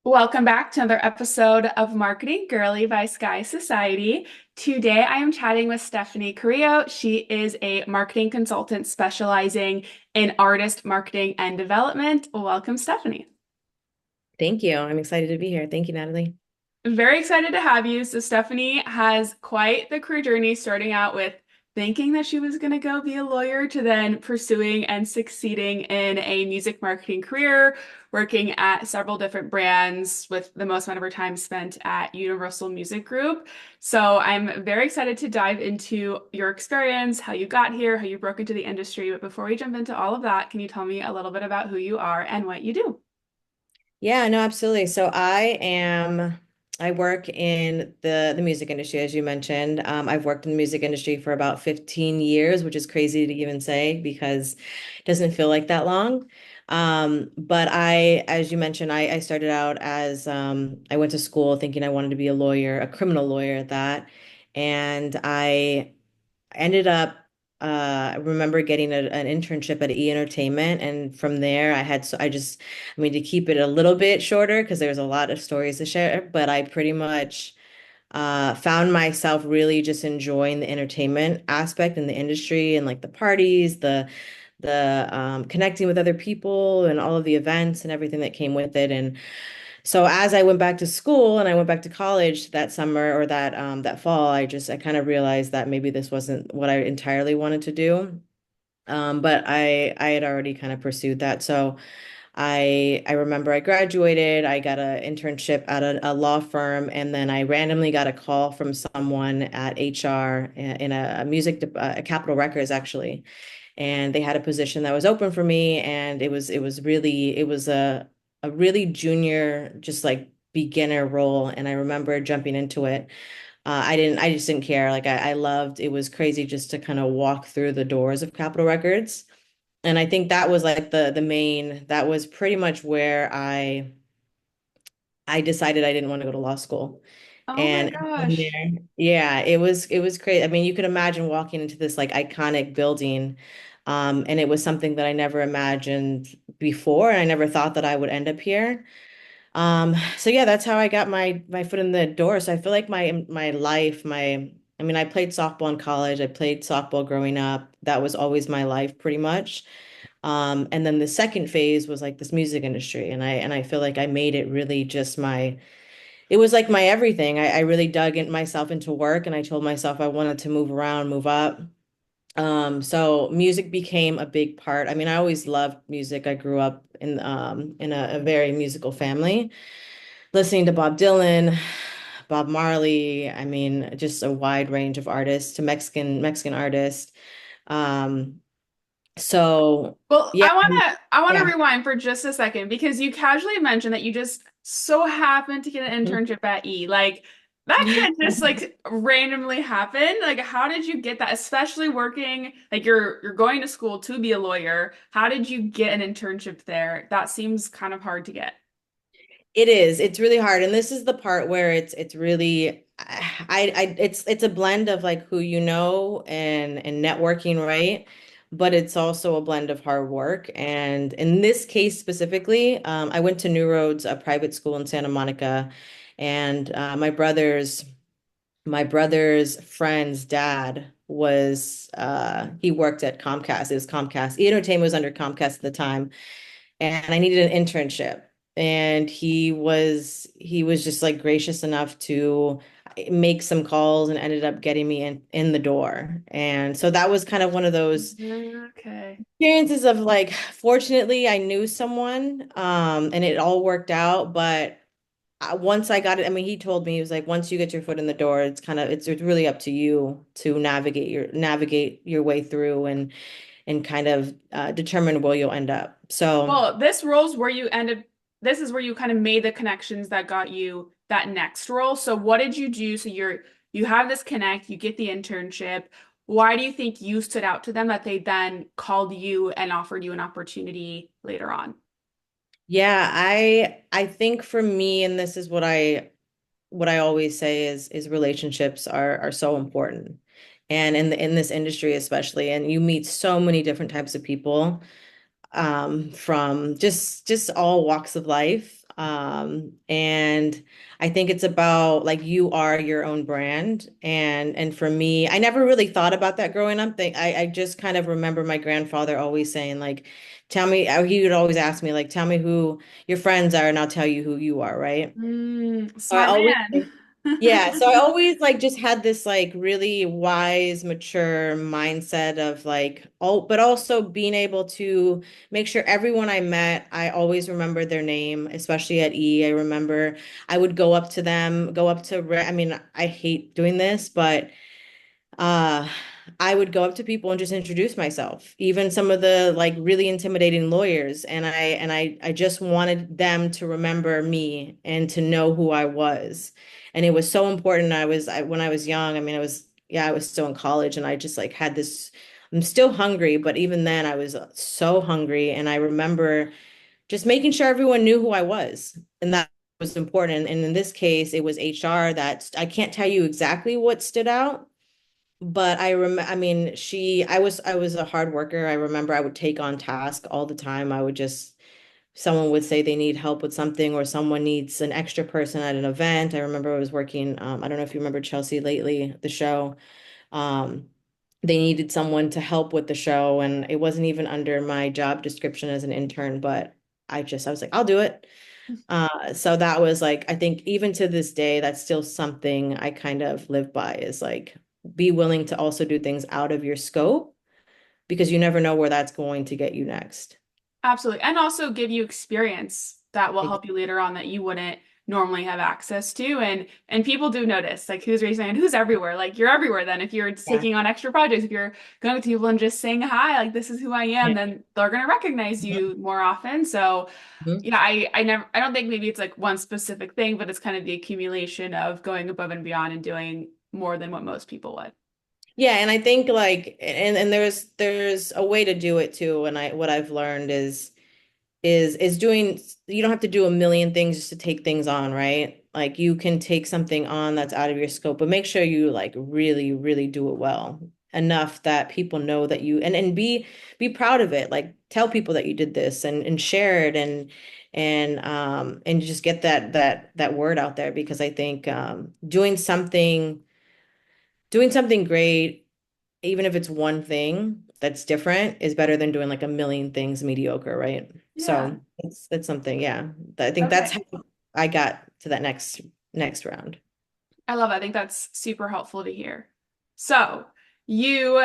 Welcome back to another episode of Marketing Girly by Sky Society. Today I am chatting with Stephanie Carrillo. She is a marketing consultant specializing in artist marketing and development. Welcome, Stephanie. Thank you. I'm excited to be here. Thank you, Natalie. Very excited to have you. So, Stephanie has quite the career journey, starting out with thinking that she was going to go be a lawyer to then pursuing and succeeding in a music marketing career, working at several different brands with the most amount of her time spent at Universal Music Group. So, I'm very excited to dive into your experience, how you got here, how you broke into the industry. But before we jump into all of that, can you tell me a little bit about who you are and what you do? Yeah, no, absolutely. I work in the music industry, as you mentioned. I've worked in the music industry for about 15 years, which is crazy to even say because it doesn't feel like that long. But as you mentioned, I started out as I went to school thinking I wanted to be a lawyer, a criminal lawyer at that. And I ended up I remember getting an internship at E Entertainment, and from there I mean, to keep it a little bit shorter because there's a lot of stories to share, but I pretty much found myself really just enjoying the entertainment aspect in the industry and like the parties, the connecting with other people and all of the events and everything that came with it. And so as I went back to school and I went back to college that summer or that fall, I kind of realized that maybe this wasn't what I entirely wanted to do. But I had already kind of pursued that. So I remember I graduated, I got an internship at a law firm, and then I randomly got a call from someone at HR in a Capitol Records actually, and they had a position that was open for me, and it was a really junior, just like beginner role, and I remember jumping into it. I just didn't care. I loved, it was crazy just to kind of walk through the doors of Capitol Records. And I think that was like that was pretty much where I decided I didn't want to go to law school. Oh my And from gosh. there, yeah, it was crazy. I mean, you could imagine walking into this like iconic building. And it was something that I never imagined before, and I never thought that I would end up here. So yeah, that's how I got my foot in the door. So I feel like my life, I mean, I played softball in college. I played softball growing up. That was always my life pretty much. And then the second phase was like this music industry. And I feel like I made it really just it was like my everything. I really dug in myself into work, and I told myself I wanted to move around, move up. So music became a big part. I mean, I always loved music. I grew up in a very musical family, listening to Bob Dylan, Bob Marley. I mean, just a wide range of artists to Mexican artists. Um, so Well, yeah, I want to yeah. rewind for just a second because you casually mentioned that you just so happened to get an internship at E. Like that can't just like randomly happen. Like how did you get that? Especially working like you're going to school to be a lawyer. How did you get an internship there? That seems kind of hard to get. It is. It's really hard, and this is the part where it's really it's a blend of like who you know and networking, right? But it's also a blend of hard work. And in this case specifically, I went to New Roads, a private school in Santa Monica, and my brother's friend's dad was he worked at Comcast. It was Comcast. Entertainment was under Comcast at the time, and I needed an internship. And he was just like gracious enough to make some calls and ended up getting me in the door. And so that was kind of one of those Okay. experiences of like, fortunately, I knew someone, and it all worked out. But once I got it, I mean, he told me, he was like, once you get your foot in the door, it's really up to you to navigate your way through and kind of determine where you'll end up. So. Well, this role's where you ended, this is where you kind of made the connections that got you that next role. So what did you do? So you have this connect, you get the internship. Why do you think you stood out to them that they then called you and offered you an opportunity later on? Yeah, I think for me, and this is what I always say is relationships are so important. And in this industry especially, and you meet so many different types of people from just all walks of life. And I think it's about like you are your own brand. And for me, I never really thought about that growing up. I just kind of remember my grandfather always saying, like, tell me, he would always ask me, like, tell me who your friends are, and I'll tell you who you are, right? So I Smart always man. yeah, so I always like just had this like really wise, mature mindset of like, oh, but also being able to make sure everyone I met, I always remembered their name, especially at E. I remember I would go up to them, go up to, I mean, I hate doing this, but uh I would go up to people and just introduce myself, even some of the like really intimidating lawyers. And I just wanted them to remember me and to know who I was. And it was so important. When I was young, I mean, I was still in college and I just like had this, I'm still hungry, but even then I was so hungry. And I remember just making sure everyone knew who I was. And that was important. And in this case, it was HR that I can't tell you exactly what stood out, but I mean, I was a hard worker. I remember I would take on task all the time. Someone would say they need help with something or someone needs an extra person at an event. I remember I was working, I don't know if you remember Chelsea lately, the show. Um, they needed someone to help with the show, and it wasn't even under my job description as an intern, but I was like, I'll do it. So that was like, I think even to this day, that's still something I kind of live by is like, be willing to also do things out of your scope because you never know where that's going to get you next. Absolutely. And also give you experience that will Ex- help you later on that you wouldn't normally have access to. And people do notice, like who's raising and who's everywhere. Like you're everywhere then if you're Yeah. taking on extra projects, if you're going to people and just saying hi, like this is who I am, Yeah. then they're gonna recognize you more often. So Mhm. yeah, I don't think maybe it's like one specific thing, but it's kind of the accumulation of going above and beyond and doing more than what most people would. Yeah, and I think like and there's a way to do it too. And I what I've learned is doing, you don't have to do a million things just to take things on, right? Like you can take something on that's out of your scope, but make sure you like really, really do it well enough that people know that you and be proud of it. Like tell people that you did this and share it and just get that word out there because I think doing something great, even if it's one thing that's different, is better than doing like a million things mediocre, right? Yeah. So that's something, yeah. I think that's Okay. how I got to that next round. I love it. I think that's super helpful to hear. So, you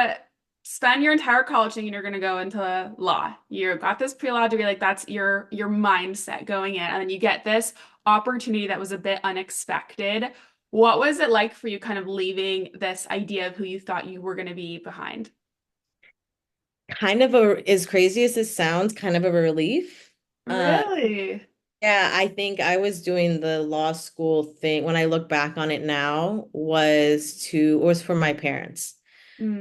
spend your entire college thinking you're going to go into law. You got this pre-law degree, like that's your mindset going in, and then you get this opportunity that was a bit unexpected. What was it like for you kind of leaving this idea of who you thought you were going to be behind? Kind of as crazy as this sounds, kind of a relief. Uh, Really? yeah, I think I was doing the law school thing when I look back on it now was for my parents.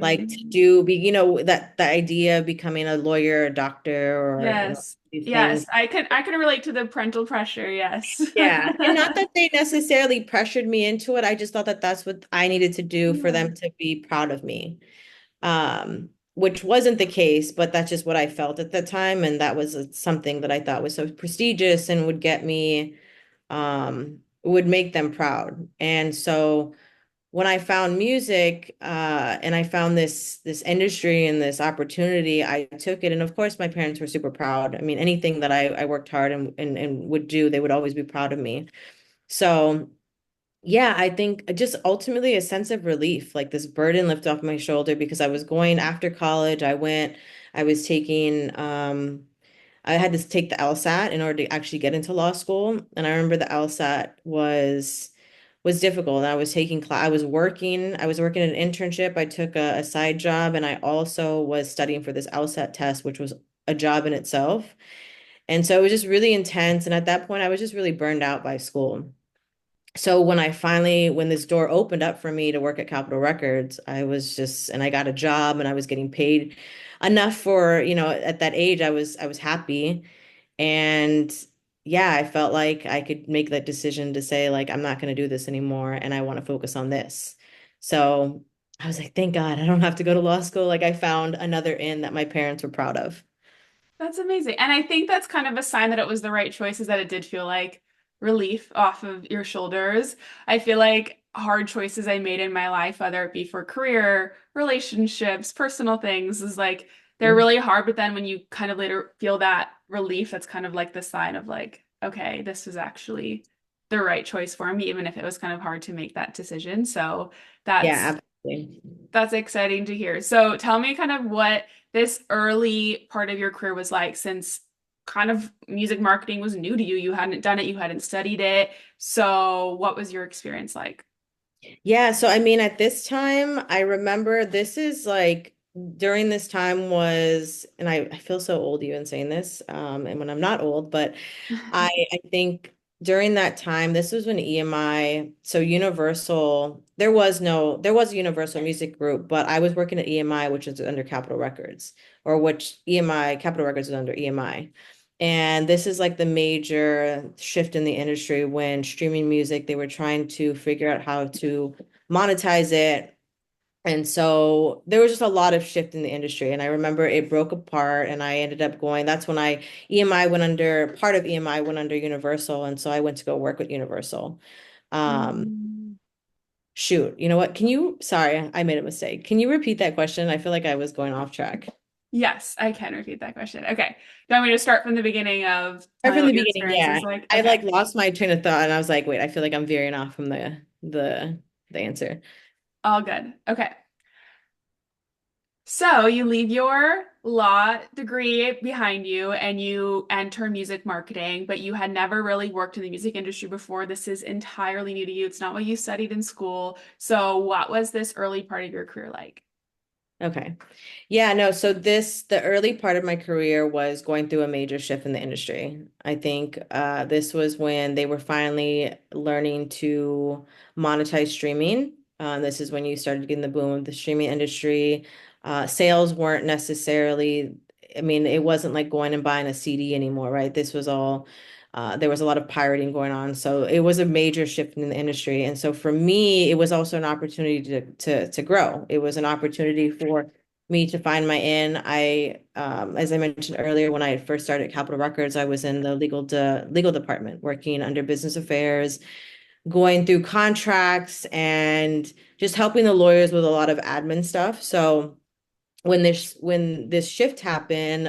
Like to Mm. be, that the idea of becoming a lawyer, a doctor, or Yes. these Yes, things. I can relate to the parental pressure, yes. Yeah. And not that they necessarily pressured me into it. I just thought that that's what I needed to do for Yeah. them to be proud of me. Which wasn't the case, but that's just what I felt at the time. And that was something that I thought was so prestigious and would make them proud. And so when I found music, and I found this industry and this opportunity, I took it. And of course, my parents were super proud. I mean, anything that I worked hard and would do, they would always be proud of me. So yeah, I think just ultimately a sense of relief, like this burden lifted off my shoulder because I was going after college. I was taking, I had to take the LSAT in order to actually get into law school. And I remember the LSAT was difficult. I was taking class, I was working an internship. I took a side job and I also was studying for this LSAT test, which was a job in itself. And so it was just really intense. And at that point, I was just really burned out by school. So when this door opened up for me to work at Capitol Records, and I got a job and I was getting paid enough for, at that age, I was happy. And yeah, I felt like I could make that decision to say, like, I'm not going to do this anymore and I want to focus on this. So I was like, thank God I don't have to go to law school. Like, I found another in that my parents were proud of. That's amazing. And I think that's kind of a sign that it was the right choice, is that it did feel like relief off of your shoulders. I feel like hard choices I made in my life, whether it be for career, relationships, personal things, is like they're really hard. But then when you kind of later feel that relief, that's kind of like the sign of like, okay, this was actually the right choice for me, even if it was kind of hard to make that decision. So that's Yeah, absolutely. that's exciting to hear. So tell me kind of what this early part of your career was like, since kind of music marketing was new to you. You hadn't done it, you hadn't studied it. So what was your experience like? Yeah, so I mean, at this time, I remember this is like during this time was, and I feel so old even saying this, and when I'm not old, but I think during that time, this was when EMI, so Universal, there was a Universal Music Group, but I was working at EMI, which is under Capitol Records, or which EMI, Capitol Records is under EMI. And this is like the major shift in the industry when streaming music, they were trying to figure out how to monetize it. And so there was just a lot of shift in the industry. And I remember it broke apart and I ended up going, that's when EMI went under, part of EMI went under Universal. And so I went to go work with Universal. Um, Mm. Shoot, you know what? Sorry, I made a mistake. Can you repeat that question? I feel like I was going off track. Yes, I can repeat that question. Okay. Do you want me to start from the beginning of Right telling me from what the your beginning, experience yeah. was like? I Okay. like lost my train of thought and I was like, wait, I feel like I'm veering off from the answer. All good. Okay. So you leave your law degree behind you and you enter music marketing, but you had never really worked in the music industry before. This is entirely new to you. It's not what you studied in school. So what was this early part of your career like? Okay. Yeah, no, so the early part of my career was going through a major shift in the industry. I think this was when they were finally learning to monetize streaming. This is when you started getting the boom of the streaming industry. Sales weren't necessarily, I mean, it wasn't like going and buying a CD anymore, right? This was all, there was a lot of pirating going on. So it was a major shift in the industry. And so for me, it was also an opportunity to grow. It was an opportunity for me to find my in. As I mentioned earlier, when I first started at Capitol Records, I was in the legal department, working under business affairs, going through contracts, and just helping the lawyers with a lot of admin stuff. So when this shift happened,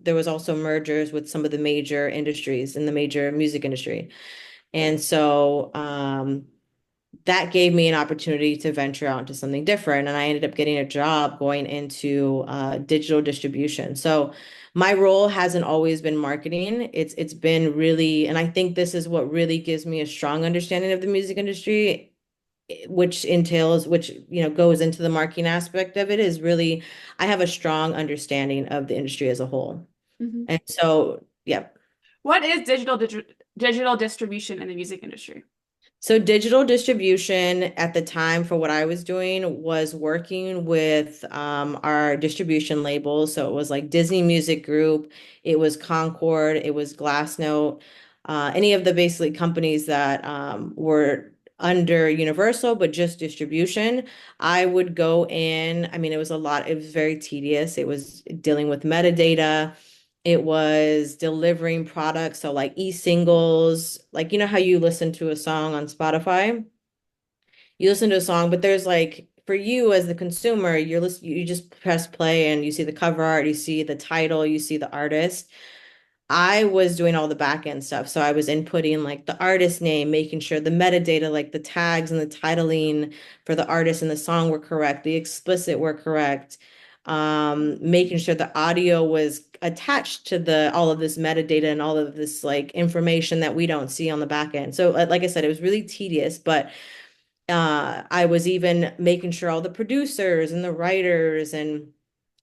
there was also mergers with some of the major industries in the major music industry, and so that gave me an opportunity to venture out into something different. And I ended up getting a job going into digital distribution. So my role hasn't always been marketing. It's been really, and I think this is what really gives me a strong understanding of the music industry, which goes into the marketing aspect of it, is really I have a strong understanding of the industry as a whole. Mhm. And so, yeah. What is digital distribution in the music industry? So digital distribution at the time for what I was doing was working with our distribution labels. So it was like Disney Music Group, it was Concord, it was Glassnote, any of the basically companies that were under Universal, but just distribution. I would go in, I mean, it was very tedious. It was dealing with metadata. It was delivering products, so like e-singles, like you know how you listen to a song on Spotify? You listen to a song, but there's like for you as the consumer, you just press play and you see the cover art, you see the title, you see the artist. I was doing all the back end stuff. So I was inputting like the artist name, making sure the metadata, like the tags and the titling for the artist and the song were correct, the explicit were correct, making sure the audio was attached to the all of this metadata and all of this like information that we don't see on the back end. So like I said, it was really tedious, but I was even making sure all the producers and the writers and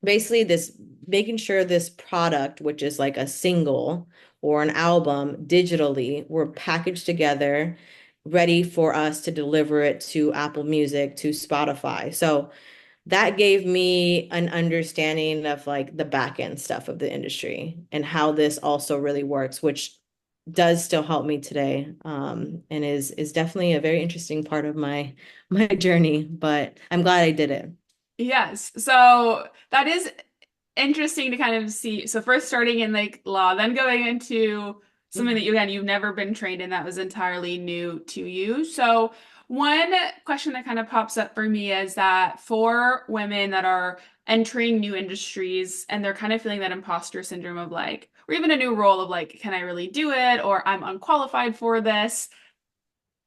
basically this making sure this product, which is like a single or an album digitally, were packaged together, ready for us to deliver it to Apple Music, to Spotify. So that gave me an understanding of like the back end stuff of the industry and how this also really works, which does still help me today, and is definitely a very interesting part of my journey. But I'm glad I did it. Yes. So that is interesting to kind of see. So first starting in like law, then going into something that Mhm. you again you've never been trained in that was entirely new to you. So one question that kind of pops up for me is that for women that are entering new industries and they're kind of feeling that imposter syndrome of like, or even a new role of like, can I really do it? Or I'm unqualified for this.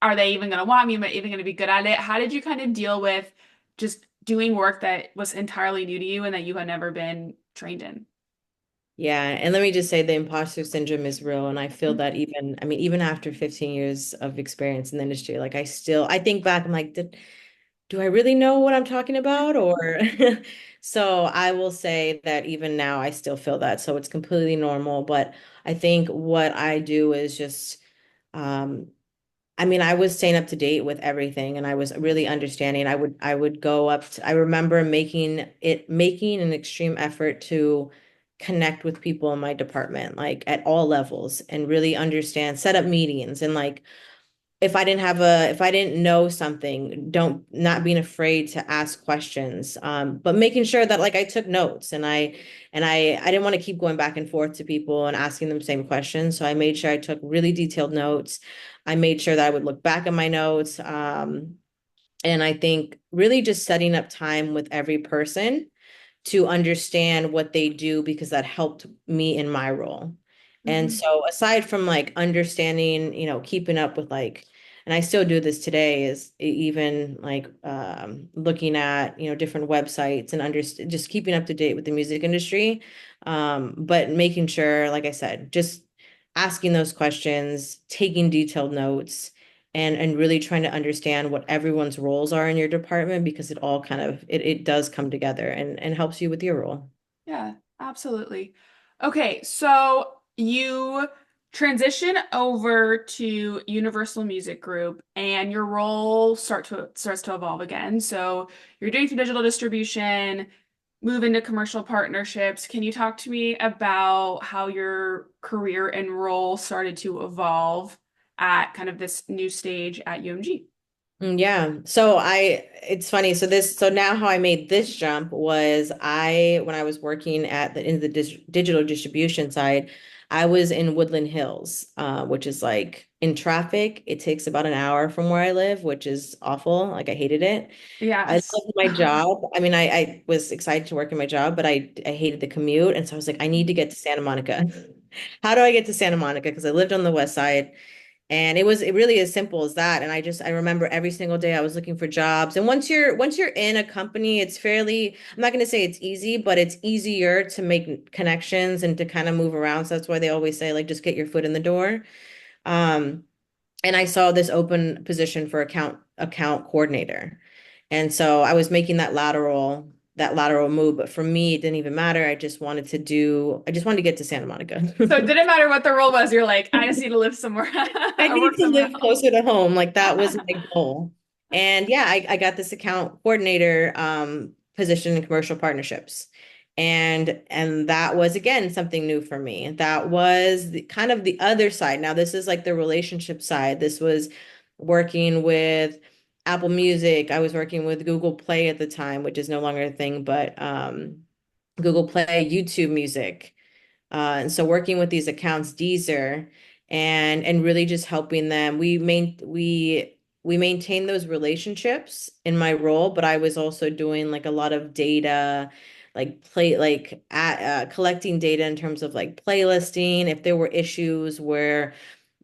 Are they even going to want me? Am I even going to be good at it? How did you kind of deal with just doing work that was entirely new to you and that you had never been trained in? Yeah, and let me just say the imposter syndrome is real, and I feel that even, I mean, even after 15 years of experience in the industry, like I think back, I'm like, do I really know what I'm talking about? Or so I will say that even now I still feel that. So it's completely normal. But I think what I do is just um I mean, I was staying up to date with everything and I was really understanding. I would go up to, I remember making an extreme effort to connect with people in my department, like at all levels and really understand, set up meetings and like if I didn't know something, don't not being afraid to ask questions, but making sure that like I took notes and I didn't want to keep going back and forth to people and asking them the same questions. So I made sure I took really detailed notes. I made sure that I would look back at my notes. And I think really just setting up time with every person to understand what they do because that helped me in my role. And Mhm. so aside from like understanding, keeping up with like, and I still do this today is even like looking at, different websites and just keeping up to date with the music industry. But making sure, like I said, just asking those questions, taking detailed notes and really trying to understand what everyone's roles are in your department because it all kind of it does come together and helps you with your role. Yeah, absolutely. Okay, so you transition over to Universal Music Group and your role starts to evolve again. So you're doing some digital distribution, move into commercial partnerships. Can you talk to me about how your career and role started to evolve at kind of this new stage at UMG? Yeah. It's funny. So now how I made this jump was when I was working in the digital distribution side, I was in Woodland Hills, which is like in traffic. It takes about an hour from where I live, which is awful. Like I hated it. I Yes. loved my job. I mean, I was excited to work in my job, but I hated the commute. And so I was like, I need to get to Santa Monica. How do I get to Santa Monica? Because I lived on the west side. And it really as simple as that. And I remember every single day I was looking for jobs. And once you're in a company, it's fairly, I'm not going to say it's easy, but it's easier to make connections and to kind of move around. So that's why they always say like just get your foot in the door. Um, and I saw this open position for account coordinator. And so I was making that lateral move, but for me it didn't even matter. I just wanted to get to Santa Monica. So it didn't matter what the role was, you're like, I just need to live somewhere I or need work to somewhere live else. closer to home. Like that was my goal. And yeah, I got this account coordinator position in commercial partnerships. And that was again something new for me. That was kind of the other side. Now this is like the relationship side. This was working with Apple Music. I was working with Google Play at the time, which is no longer a thing, but Google Play, YouTube Music. And so working with these accounts, Deezer, and really just helping them. We maintain those relationships in my role, but I was also doing like a lot of data, collecting data in terms of like playlisting. If there were issues where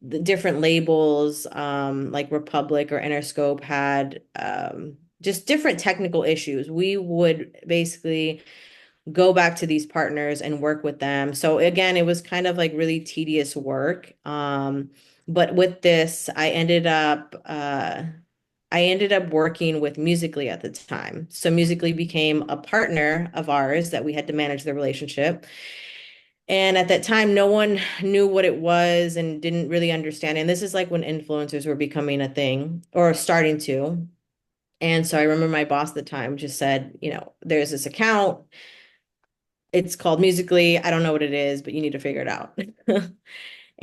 the different labels, like Republic or Interscope had just different technical issues, we would basically go back to these partners and work with them. So again, it was kind of like really tedious work. But with this, I ended up working with Musically at the time. So Musically became a partner of ours that we had to manage the relationship. And at that time, no one knew what it was and didn't really understand. And this is like when influencers were becoming a thing or starting to. And so I remember my boss at the time just said, there's this account. It's called Musically. I don't know what it is, but you need to figure it out.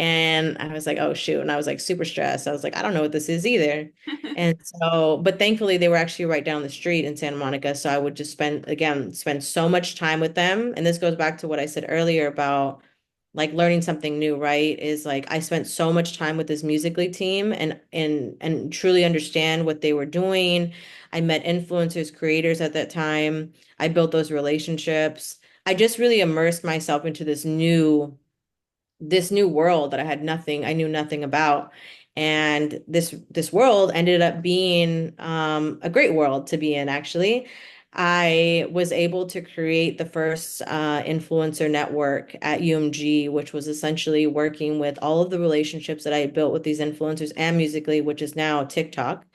And I was like, oh shoot. And I was like super stressed. I was like, I don't know what this is either. And so, but thankfully they were actually right down the street in Santa Monica. So I would just spend so much time with them. And this goes back to what I said earlier about like learning something new, right? Is like I spent so much time with this musically team and truly understand what they were doing. I met influencers, creators at that time. I built those relationships. I just really immersed myself into this new world that I knew nothing about. And this world ended up being a great world to be in, actually. I was able to create the first influencer network at UMG, which was essentially working with all of the relationships that I had built with these influencers and Musically, which is now TikTok.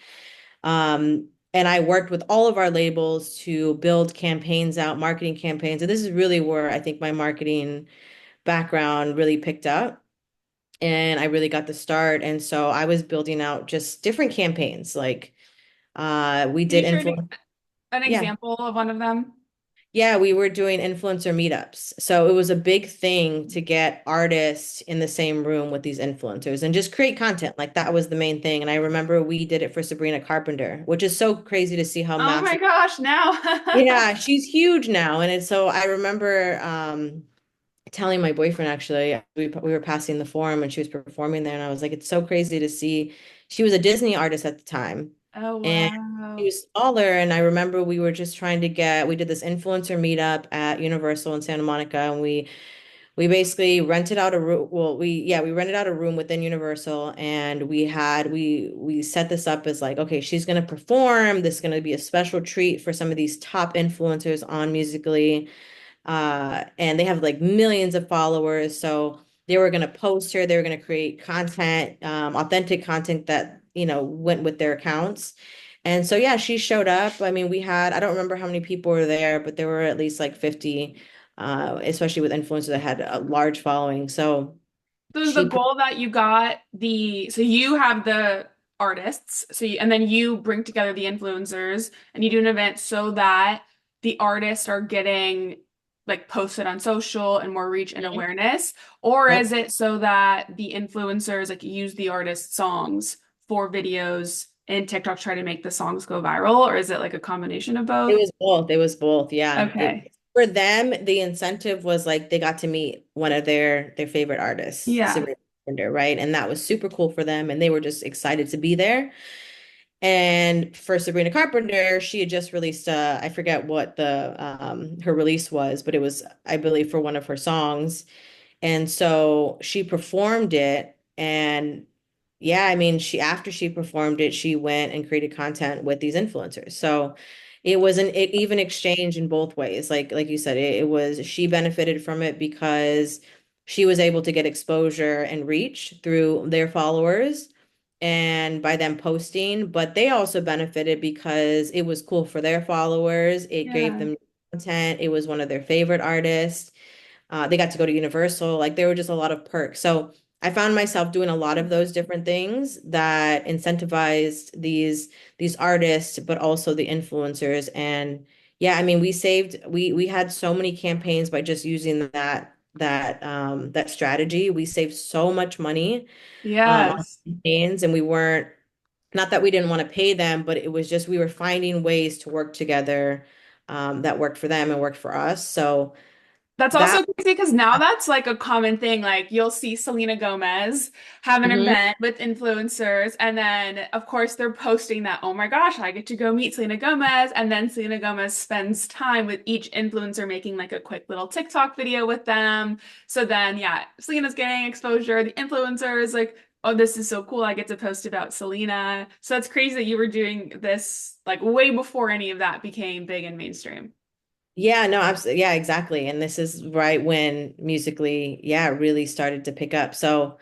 And I worked with all of our labels to build campaigns out, marketing campaigns. And this is really where I think my marketing background really picked up and I really got the start. And so I was building out just different campaigns. Like we Can you did share influence. an Yeah. example of one of them? Yeah, we were doing influencer meetups. So it was a big thing to get artists in the same room with these influencers and just create content. Like that was the main thing. And I remember we did it for Sabrina Carpenter, which is so crazy to see how Oh my massive. gosh, now. Yeah, she's huge now. And it's so I remember telling my boyfriend actually we were passing the forum and she was performing there and I was like it's so crazy to see she was a Disney artist at the time Oh and she wow. was smaller and I remember we were just trying to get we did this influencer meetup at Universal in Santa Monica and we basically rented out a room well we rented out a room within Universal and we set this up as like okay she's going to perform this is going to be a special treat for some of these top influencers on Musically and they have like millions of followers. So they were going to post her, they were going to create content, authentic content that, went with their accounts. And so, yeah, she showed up. I mean, I don't remember how many people were there, but there were at least like 50, especially with influencers that had a large following. So So is the she, goal that you got so you have the artists, and then you bring together the influencers and you do an event so that the artists are getting like posted on social and more reach and Mhm. awareness, or Yep. is it so that the influencers like use the artist songs for videos and TikTok try to make the songs go viral, or is it like a combination of It both? was both. It was both. Yeah. Okay. For them, the incentive was like they got to meet one of their favorite artists, Yeah. Sabrina Carpenter, right? And that was super cool for them, and they were just excited to be there. And for Sabrina Carpenter, she had just released I forget what the her release was, but it was, I believe, for one of her songs. And so she performed it and yeah, I mean, after she performed it, she went and created content with these influencers. So it was an even exchange in both ways. Like you said, it was she benefited from it because she was able to get exposure and reach through their followers and by them posting, but they also benefited because it was cool for their followers. It gave Yeah. them content. It was one of their favorite artists. They got to go to Universal. Like there were just a lot of perks. So I found myself doing a lot of those different things that incentivized these artists, but also the influencers. And yeah, I mean, we had so many campaigns by just using that strategy. We saved so much money on Yes. campaigns, and we weren't not that we didn't want to pay them, but it was just we were finding ways to work together that worked for them and worked for us. So That's that. also crazy because now that's like a common thing. Like you'll see Selena Gomez have an Mhm. event with influencers, and then of course they're posting that, oh my gosh, I get to go meet Selena Gomez. And then Selena Gomez spends time with each influencer making like a quick little TikTok video with them. So then, yeah, Selena's getting exposure. The influencer is like, oh, this is so cool. I get to post about Selena. So it's crazy that you were doing this like way before any of that became big and mainstream. Yeah, no, absolutely. Yeah, exactly. And this is right when Musically, yeah, really started to pick up. So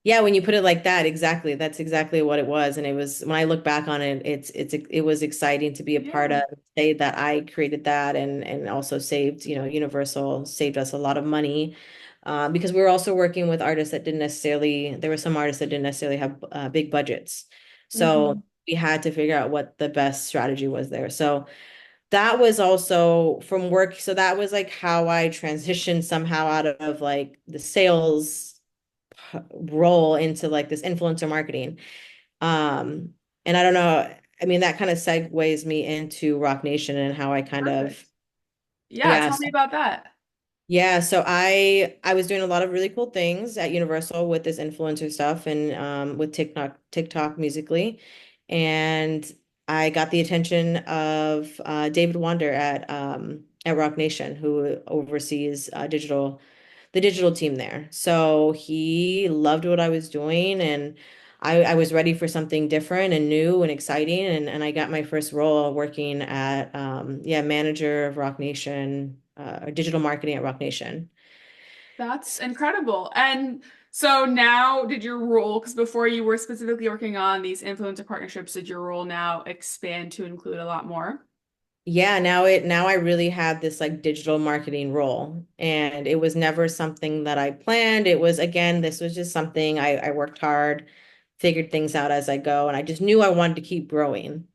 yeah, when you put it like that, exactly. That's exactly what it was. And it was when I look back on it, it was exciting to be a part Yeah. of, say that I created that and also saved, Universal saved us a lot of money. Because we were also working with artists that didn't necessarily, there were some artists that didn't necessarily have big budgets. So Mhm. we had to figure out what the best strategy was there. So that was also from work. So that was like how I transitioned somehow out of like the sales role into like this influencer marketing. Um, and I don't know, I mean, that kind of segues me into Rock Nation and how I kind of, Perfect. Yeah, yeah, tell me about that. yeah, so I was doing a lot of really cool things at Universal with this influencer stuff and with TikTok musically. And I got the attention of David Wander at Rock Nation, who oversees the digital team there. So he loved what I was doing, and I was ready for something different and new and exciting. And I got my first role working at, yeah, manager of Rock Nation, or digital marketing at Rock Nation. That's incredible. And so now, did your role, because before you were specifically working on these influencer partnerships, did your role now expand to include a lot more? Yeah, now I really have this like digital marketing role. And it was never something that I planned. It was, again, this was just something I worked hard, figured things out as I go, and I just knew I wanted to keep growing.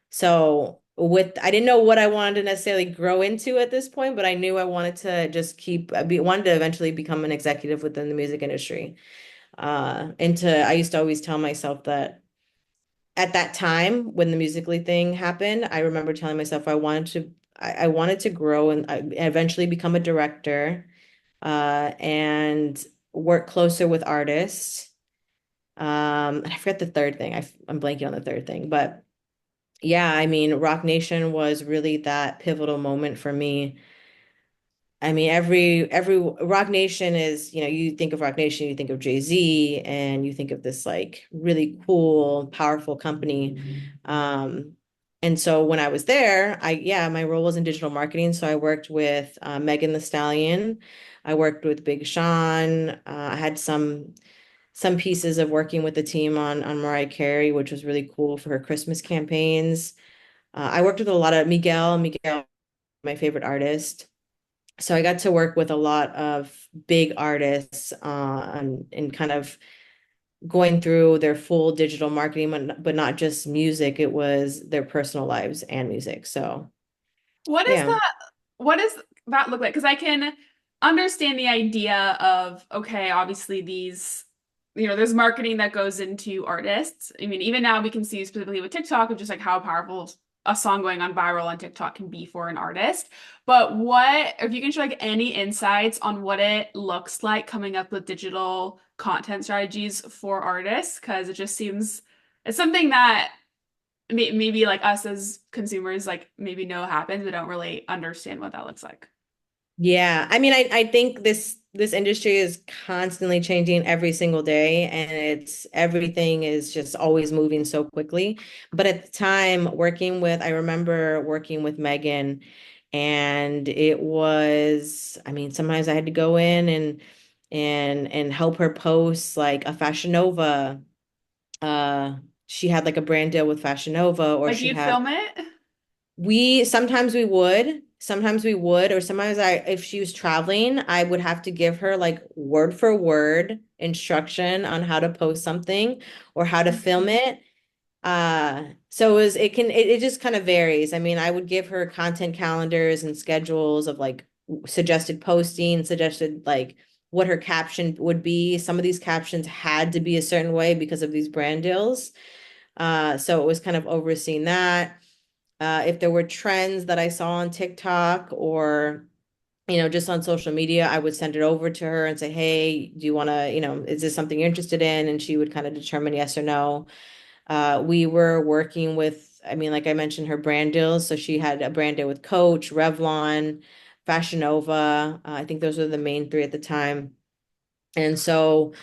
So I didn't know what I wanted to necessarily grow into at this point, but I knew I wanted to just wanted to eventually become an executive within the music industry. I used to always tell myself that at that time when the Musically thing happened, I remember telling myself I wanted to grow and eventually become a director, and work closer with artists. I forget the third thing. I'm blanking on the third thing, but yeah, I mean, Rock Nation was really that pivotal moment for me. I mean, every Rock Nation is, you think of Rock Nation, you think of Jay-Z, and you think of this like really cool, powerful company. And so when I was there, yeah, my role was in digital marketing. So I worked with Megan Thee Stallion. I worked with Big Sean. I had some pieces of working with the team on Mariah Carey, which was really cool for her Christmas campaigns. I worked with a lot of Miguel, my favorite artist. So I got to work with a lot of big artists, and kind of going through their full digital marketing, but not just music, it was their personal lives and music. So What is yeah. that? What does that look like? Because I can understand the idea of, okay, obviously there's marketing that goes into artists. I mean, even now we can see specifically with TikTok of just like how powerful a song going on viral on TikTok can be for an artist. But if you can share like any insights on what it looks like coming up with digital content strategies for artists, because it just seems it's something that maybe like us as consumers like maybe know happens but don't really understand what that looks like. Yeah, I mean, I think this industry is constantly changing every single day, and everything is just always moving so quickly. But at the time, I remember working with Megan, and I mean, sometimes I had to go in and help her post like a Fashion Nova. Uh, she had like a brand deal with Fashion Nova, or Like she you'd had film it? sometimes we would, or sometimes if she was traveling, I would have to give her like word for word instruction on how to post something or how to film Mhm. it. So it just kind of varies. I mean, I would give her content calendars and schedules of like suggested posting, suggested like what her caption would be. Some of these captions had to be a certain way because of these brand deals. So it was kind of overseeing that. If there were trends that I saw on TikTok or, just on social media, I would send it over to her and say, hey, do you want to, is this something you're interested in? And she would kind of determine yes or no. We were working with, I mean, like I mentioned, her brand deals. So she had a brand deal with Coach, Revlon, Fashion Nova. I think those were the main three at the time. And so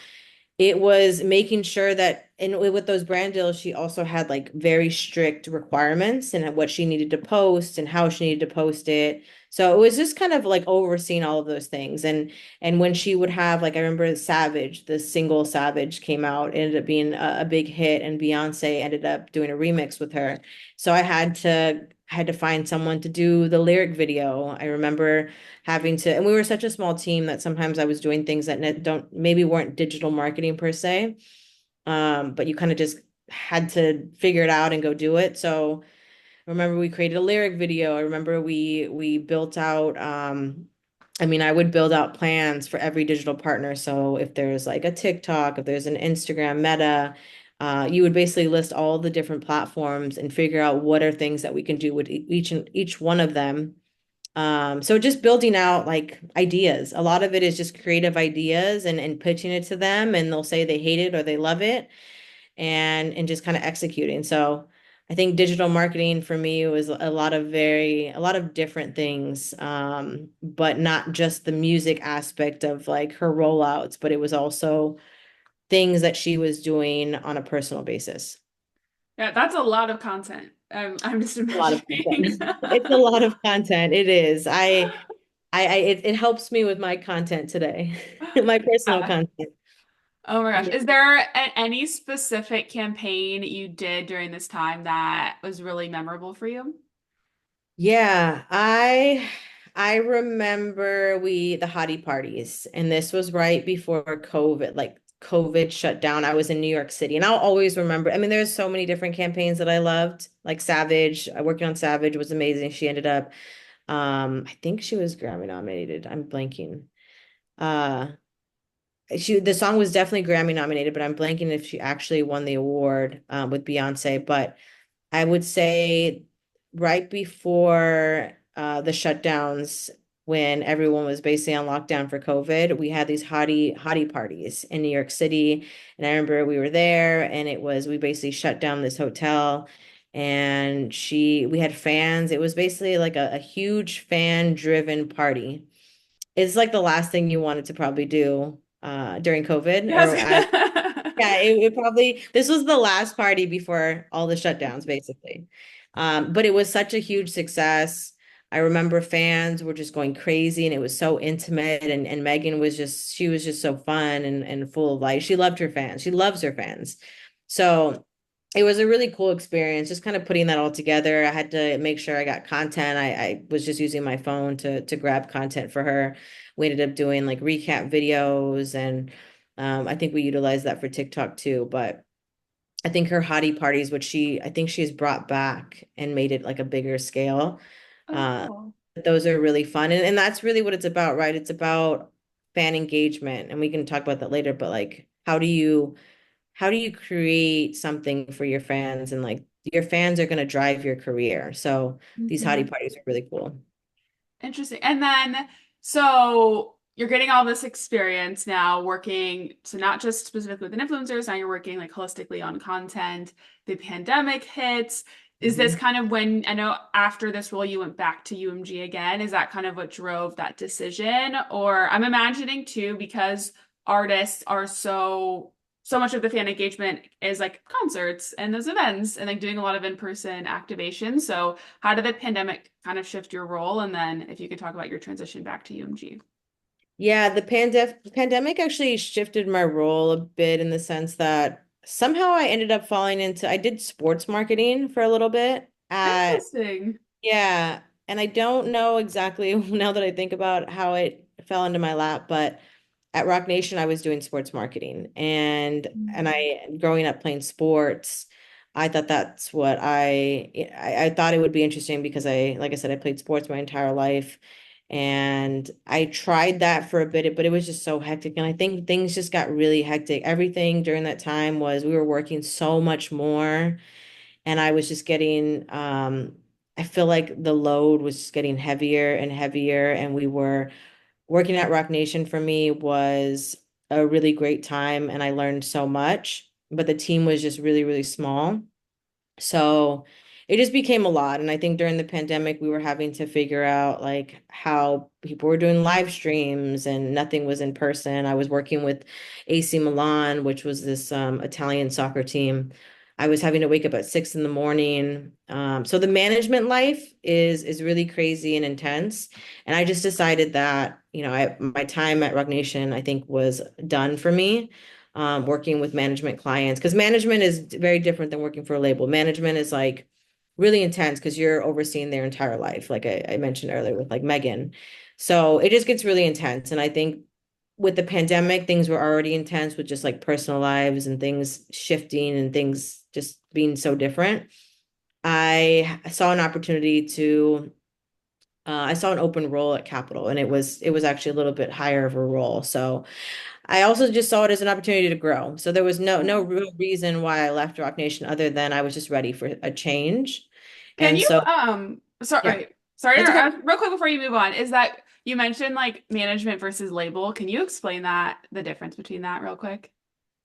it was making sure that, and with those brand deals, she also had like very strict requirements and what she needed to post and how she needed to post it. So it was just kind of like overseeing all of those things. And when she would have, like, I remember Savage, the single Savage came out, ended up being a big hit, and Beyonce ended up doing a remix with her. So I had to find someone to do the lyric video. I remember having to, and we were such a small team that sometimes I was doing things that don't maybe weren't digital marketing per se, but you kind of just had to figure it out and go do it. So I remember we created a lyric video. I remember we built out I mean, I would build out plans for every digital partner. So if there's like a TikTok, if there's an Instagram Meta, you would basically list all the different platforms and figure out what are things that we can do with each one of them. So just building out like ideas. A lot of it is just creative ideas and pitching it to them, and they'll say they hate it or they love it, and just kind of executing. So I think digital marketing for me was a lot of different things, but not just the music aspect of like her rollouts, but it was also things that she was doing on a personal basis. Yeah, that's a lot of content. I'm just A lot of imagining. content. It's a lot of content. It is. It helps me with my content today, my personal Yeah. content. Oh my gosh. Yeah. Is there any specific campaign you did during this time that was really memorable for you? Yeah, I remember the hottie parties, and this was right before COVID, like COVID shut down. I was in New York City, and I'll always remember. I mean, there's so many different campaigns that I loved, like Savage. Working on Savage was amazing. She ended up, I think she was Grammy nominated. I'm blanking. Uh, the song was definitely Grammy nominated, but I'm blanking if she actually won the award with Beyonce. But I would say right before the shutdowns, when everyone was basically on lockdown for COVID, we had these hottie parties in New York City. And I remember we were there, and we basically shut down this hotel, and we had fans. It was basically like a huge fan driven party. It's like the last thing you wanted to probably do during COVID Yes. or as yeah, it probably this was the last party before all the shutdowns, basically. But it was such a huge success. I remember fans were just going crazy, and it was so intimate, and Megan was just she was just so fun and full of life. She loved her fans. She loves her fans. So it was a really cool experience, just kind of putting that all together. I had to make sure I got content. I was just using my phone to grab content for her. We ended up doing like recap videos, and I think we utilized that for TikTok too. But I think her hottie parties, which I think she's brought back and made it like a bigger scale. Oh, Uh, cool. those are really fun. And that's really what it's about, right? It's about fan engagement. And we can talk about that later, but like, how do you create something for your fans? And like, your fans are going to drive your career. So these hottie Mhm. parties are really cool. Interesting. And then, so you're getting all this experience now working, so not just specifically with influencers, now you're working like holistically on content. The pandemic hits. Is this Mhm. kind of when, I know after this role you went back to UMG again? Is that kind of what drove that decision? Or I'm imagining too, because artists are so much of the fan engagement is like concerts and those events and like doing a lot of in-person activation. So how did the pandemic kind of shift your role? And then if you could talk about your transition back to UMG. Yeah, the pandemic actually shifted my role a bit in the sense that somehow I ended up falling into, I did sports marketing for a little bit at, Interesting. yeah, and I don't know exactly now that I think about how it fell into my lap, but at Rock Nation, I was doing sports marketing, and Mm. I growing up playing sports, I thought that's what I thought it would be interesting because like I said, I played sports my entire life, and I tried that for a bit, but it was just so hectic, and I think things just got really hectic. Everything during that time was we were working so much more, and I was just getting I feel like the load was just getting heavier and heavier, and we were working at Rock Nation for me was a really great time, and I learned so much, but the team was just really, really small. So it just became a lot. And I think during the pandemic, we were having to figure out like how people were doing live streams and nothing was in person. I was working with AC Milan, which was this Italian soccer team. I was having to wake up at 6 in the morning. So the management life is really crazy and intense. And I just decided that, my time at Rock Nation, I think, was done for me working with management clients because management is very different than working for a label. Management is like really intense because you're overseeing their entire life, like I mentioned earlier with like Megan. So it just gets really intense. And I think with the pandemic, things were already intense with just like personal lives and things shifting and things just being so different. I saw an opportunity to I saw an open role at Capitol, and it was actually a little bit higher of a role. So I also just saw it as an opportunity to grow. So there was no Yeah. real reason why I left Rock Nation other than I was just ready for a change. Can And you so yeah, sorry that's okay. real quick before you move on, is that you mentioned like management versus label. Can you explain that, the difference between that real quick?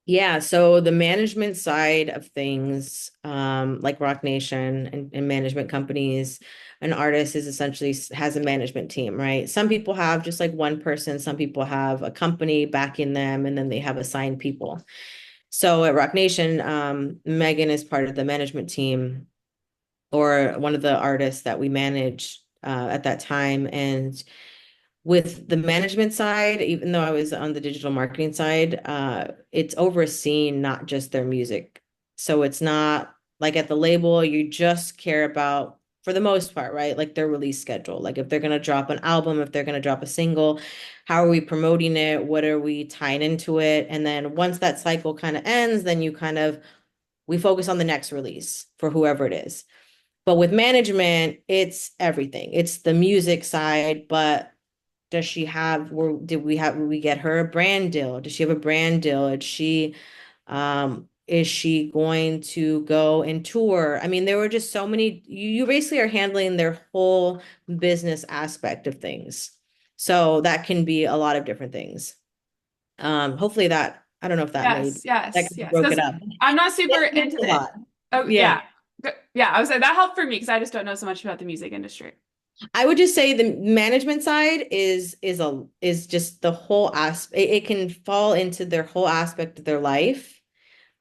Yeah, so the management side of things, like Rock Nation and management companies, an artist is essentially has a management team, right? Some people have just like one person, some people have a company backing them, and then they have assigned people. So at Rock Nation, Megan is part of the management team or one of the artists that we managed at that time. And with the management side, even though I was on the digital marketing side, it's overseeing not just their music. So it's not like at the label, you just care about, for the most part, right? Like their release schedule. Like if they're going to drop an album, if they're going to drop a single, how are we promoting it? What are we tying into it? And then once that cycle kind of ends, then we focus on the next release for whoever it is. But with management, it's everything. It's the music side, but does she have, or did we get her a brand deal? Does she have a brand deal? Is she going to go and tour? I mean, there were just so many, you basically are handling their whole business aspect of things. So that can be a lot of different things. Hopefully I don't know if Yes, that yes, kind of yes. broke it Because up. I'm not super It's into a it. lot. Oh Yeah. yeah. Yeah, I would say that helped for me because I just don't know so much about the music industry. I would just say the management side is just the whole aspect. It can fall into their whole aspect of their life,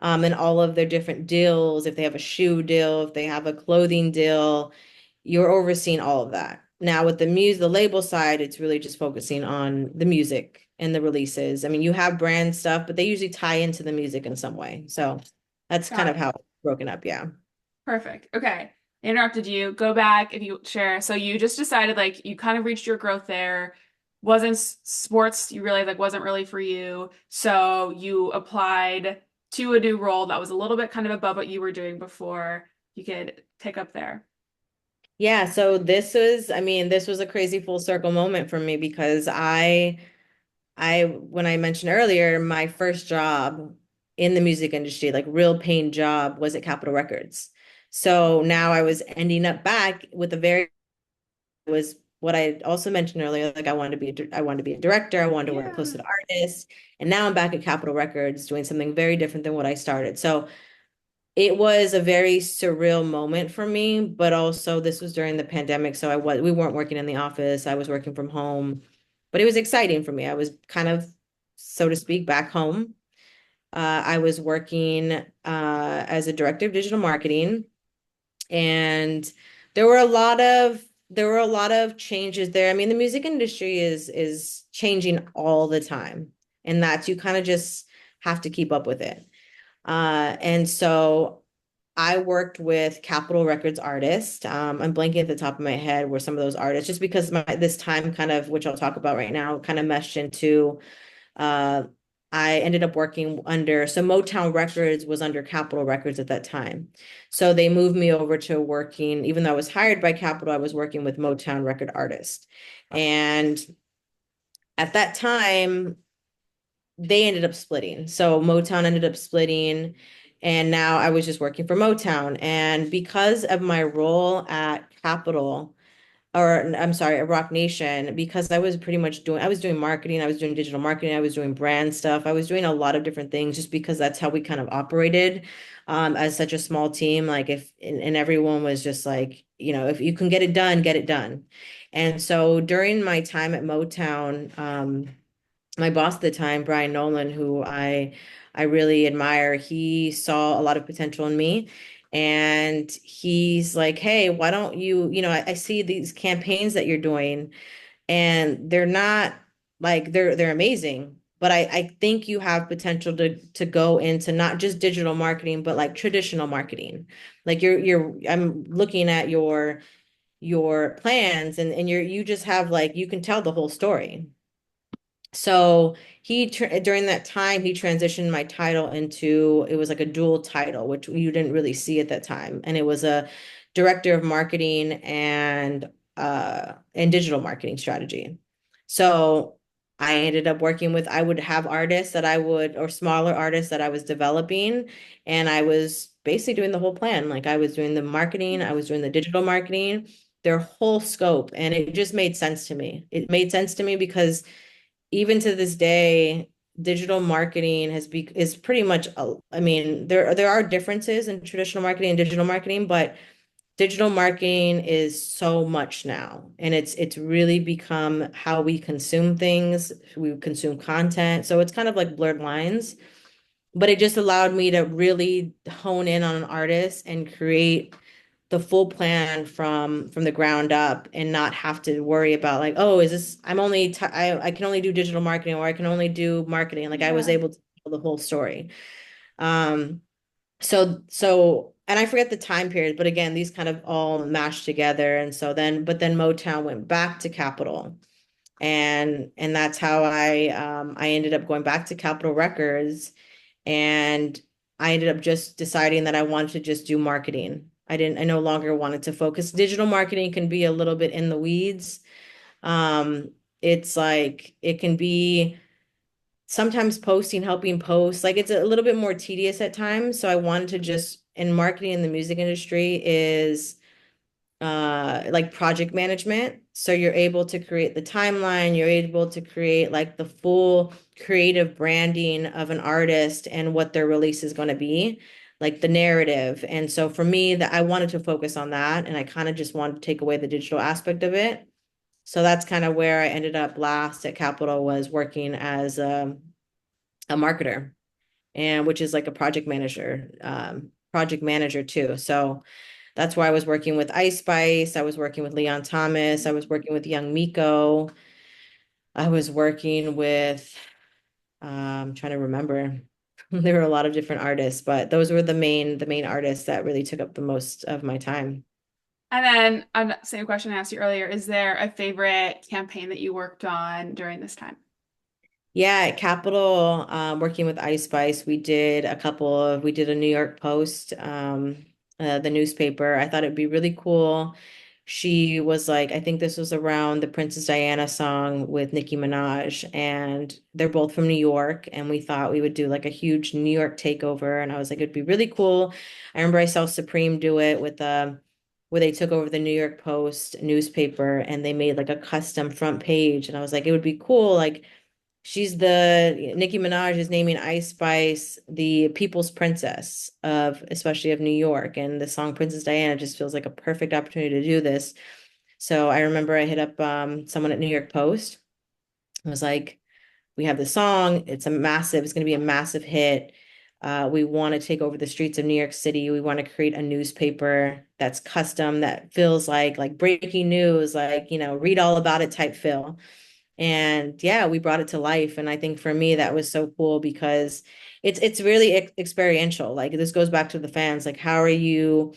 and all of their different deals. If they have a shoe deal, if they have a clothing deal, you're overseeing all of that. Now with the label side, it's really just focusing on the music and the releases. I mean, you have brand stuff, but they usually tie into the music in some way. So that's kind Got of it. how it's broken up. Yeah. Perfect. Okay. I interrupted you. Go back if you share. So you just decided like you kind of reached your growth there. Wasn't sports, you realized like wasn't really for you. So you applied to a new role that was a little bit kind of above what you were doing before. You could pick up there. Yeah, so I mean, this was a crazy full circle moment for me because when I mentioned earlier, my first job in the music industry, like real paying job, was at Capitol Records. So now I was ending up back with a very was what I also mentioned earlier. Like I wanted to be a director. I wanted to work close Yeah. to the artists, and now I'm back at Capitol Records doing something very different than what I started. So it was a very surreal moment for me, but also this was during the pandemic, so we weren't working in the office. I was working from home, but it was exciting for me. I was kind of, so to speak, back home. I was working as a director of digital marketing, and there were a lot of changes there. I mean, the music industry is changing all the time, and that's you kind of just have to keep up with it. And so I worked with Capitol Records artists. I'm blanking at the top of my head where some of those artists, just because this time kind of, which I'll talk about right now, kind of meshed into. Uh, I ended up working so Motown Records was under Capitol Records at that time. So they moved me over to working, even though I was hired by Capitol, I was working with Motown record artists. And at that time, they ended up splitting. So Motown ended up splitting, and now I was just working for Motown. And because of my role at Capitol, or I'm sorry, at Rock Nation, because I was doing marketing, I was doing digital marketing, I was doing brand stuff, I was doing a lot of different things just because that's how we kind of operated as such a small team. Like and everyone was just like, if you can get it done, get it done. And so during my time at Motown, my boss at the time, Brian Nolan, who I really admire, he saw a lot of potential in me. And he's like, hey, why don't I see these campaigns that you're doing, and they're not like they're amazing. But I think you have potential to go into not just digital marketing, but like traditional marketing. Like I'm looking at your plans, and you just have like you can tell the whole story. So during that time, he transitioned my title into, it was like a dual title, which you didn't really see at that time. And it was a director of marketing and and digital marketing strategy. So I ended up working with, I would have artists that I would, or smaller artists that I was developing, and I was basically doing the whole plan. Like I was doing the marketing, I was doing the digital marketing, their whole scope, and it just made sense to me. It made sense to me because even to this day, digital marketing is pretty much, I mean, there are differences in traditional marketing and digital marketing, but digital marketing is so much now, and it's really become how we consume things, we consume content. So it's kind of like blurred lines, but it just allowed me to really hone in on an artist and create the full plan from the ground up and not have to worry about like, oh, is this I can only do digital marketing or I can only do marketing. Like I was Yeah. able to tell the whole story. Um, and I forget the time period, but again, these kind of all mashed together. And so then Motown went back to Capitol. And that's how I ended up going back to Capitol Records, and I ended up just deciding that I wanted to just do marketing. I no longer wanted to focus. Digital marketing can be a little bit in the weeds. Um, it's like it can be sometimes posting, helping post, like it's a little bit more tedious at times. So I wanted to just, in marketing in the music industry is like project management. So you're able to create the timeline, you're able to create like the full creative branding of an artist and what their release is going to be, like the narrative. And so for me, that I wanted to focus on that, and I kind of just wanted to take away the digital aspect of it. So that's kind of where I ended up last at Capitol, was working as a marketer, and which is like a project manager too. So that's why I was working with Ice Spice. I was working with Leon Thomas. I was working with Young Miko. I was working with, trying to remember. There were a lot of different artists, but those were the main artists that really took up the most of my time. And then, same question I asked you earlier, is there a favorite campaign that you worked on during this time? Yeah, at Capitol, working with Ice Spice, we did a New York Post, the newspaper. I thought it'd be really cool. She was like, I think this was around the Princess Diana song with Nicki Minaj, and they're both from New York, and we thought we would do like a huge New York takeover, and I was like, it'd be really cool. I remember I saw Supreme do it with where they took over the New York Post newspaper and they made like a custom front page, and I was like, it would be cool, like Nicki Minaj is naming Ice Spice the people's princess of, especially of New York. And the song Princess Diana just feels like a perfect opportunity to do this. So I remember I hit up someone at New York Post. I was like, we have the song. It's going to be a massive hit. We want to take over the streets of New York City. We want to create a newspaper that's custom, that feels like breaking news, like, read all about it type feel. And yeah, we brought it to life. And I think for me, that was so cool because it's really experiential. Like this goes back to the fans. Like, how are you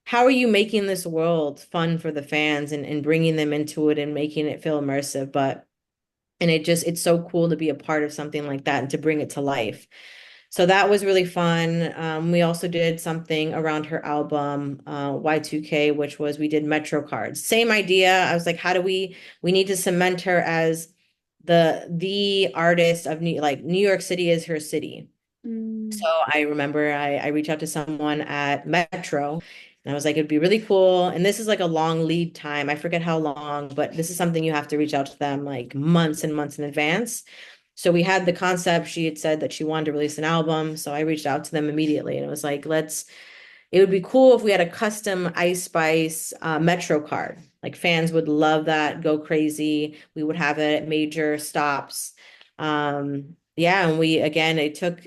making this world fun for the fans and bringing them into it and making it feel immersive? And it's so cool to be a part of something like that and to bring it to life. So that was really fun. We also did something around her album, Y2K, which was, we did Metro cards. Same idea. I was like, how do we need to cement her as the artist of New York City is her city. So Mm. I remember I reached out to someone at Metro, and I was like, it'd be really cool. And this is like a long lead time. I forget how long, but this is something you have to reach out to them like months and months in advance. So we had the concept. She had said that she wanted to release an album. So I reached out to them immediately, and it was like, it would be cool if we had a custom Ice Spice Metro card. Like fans would love that, go crazy. We would have it at major stops. Yeah, and it took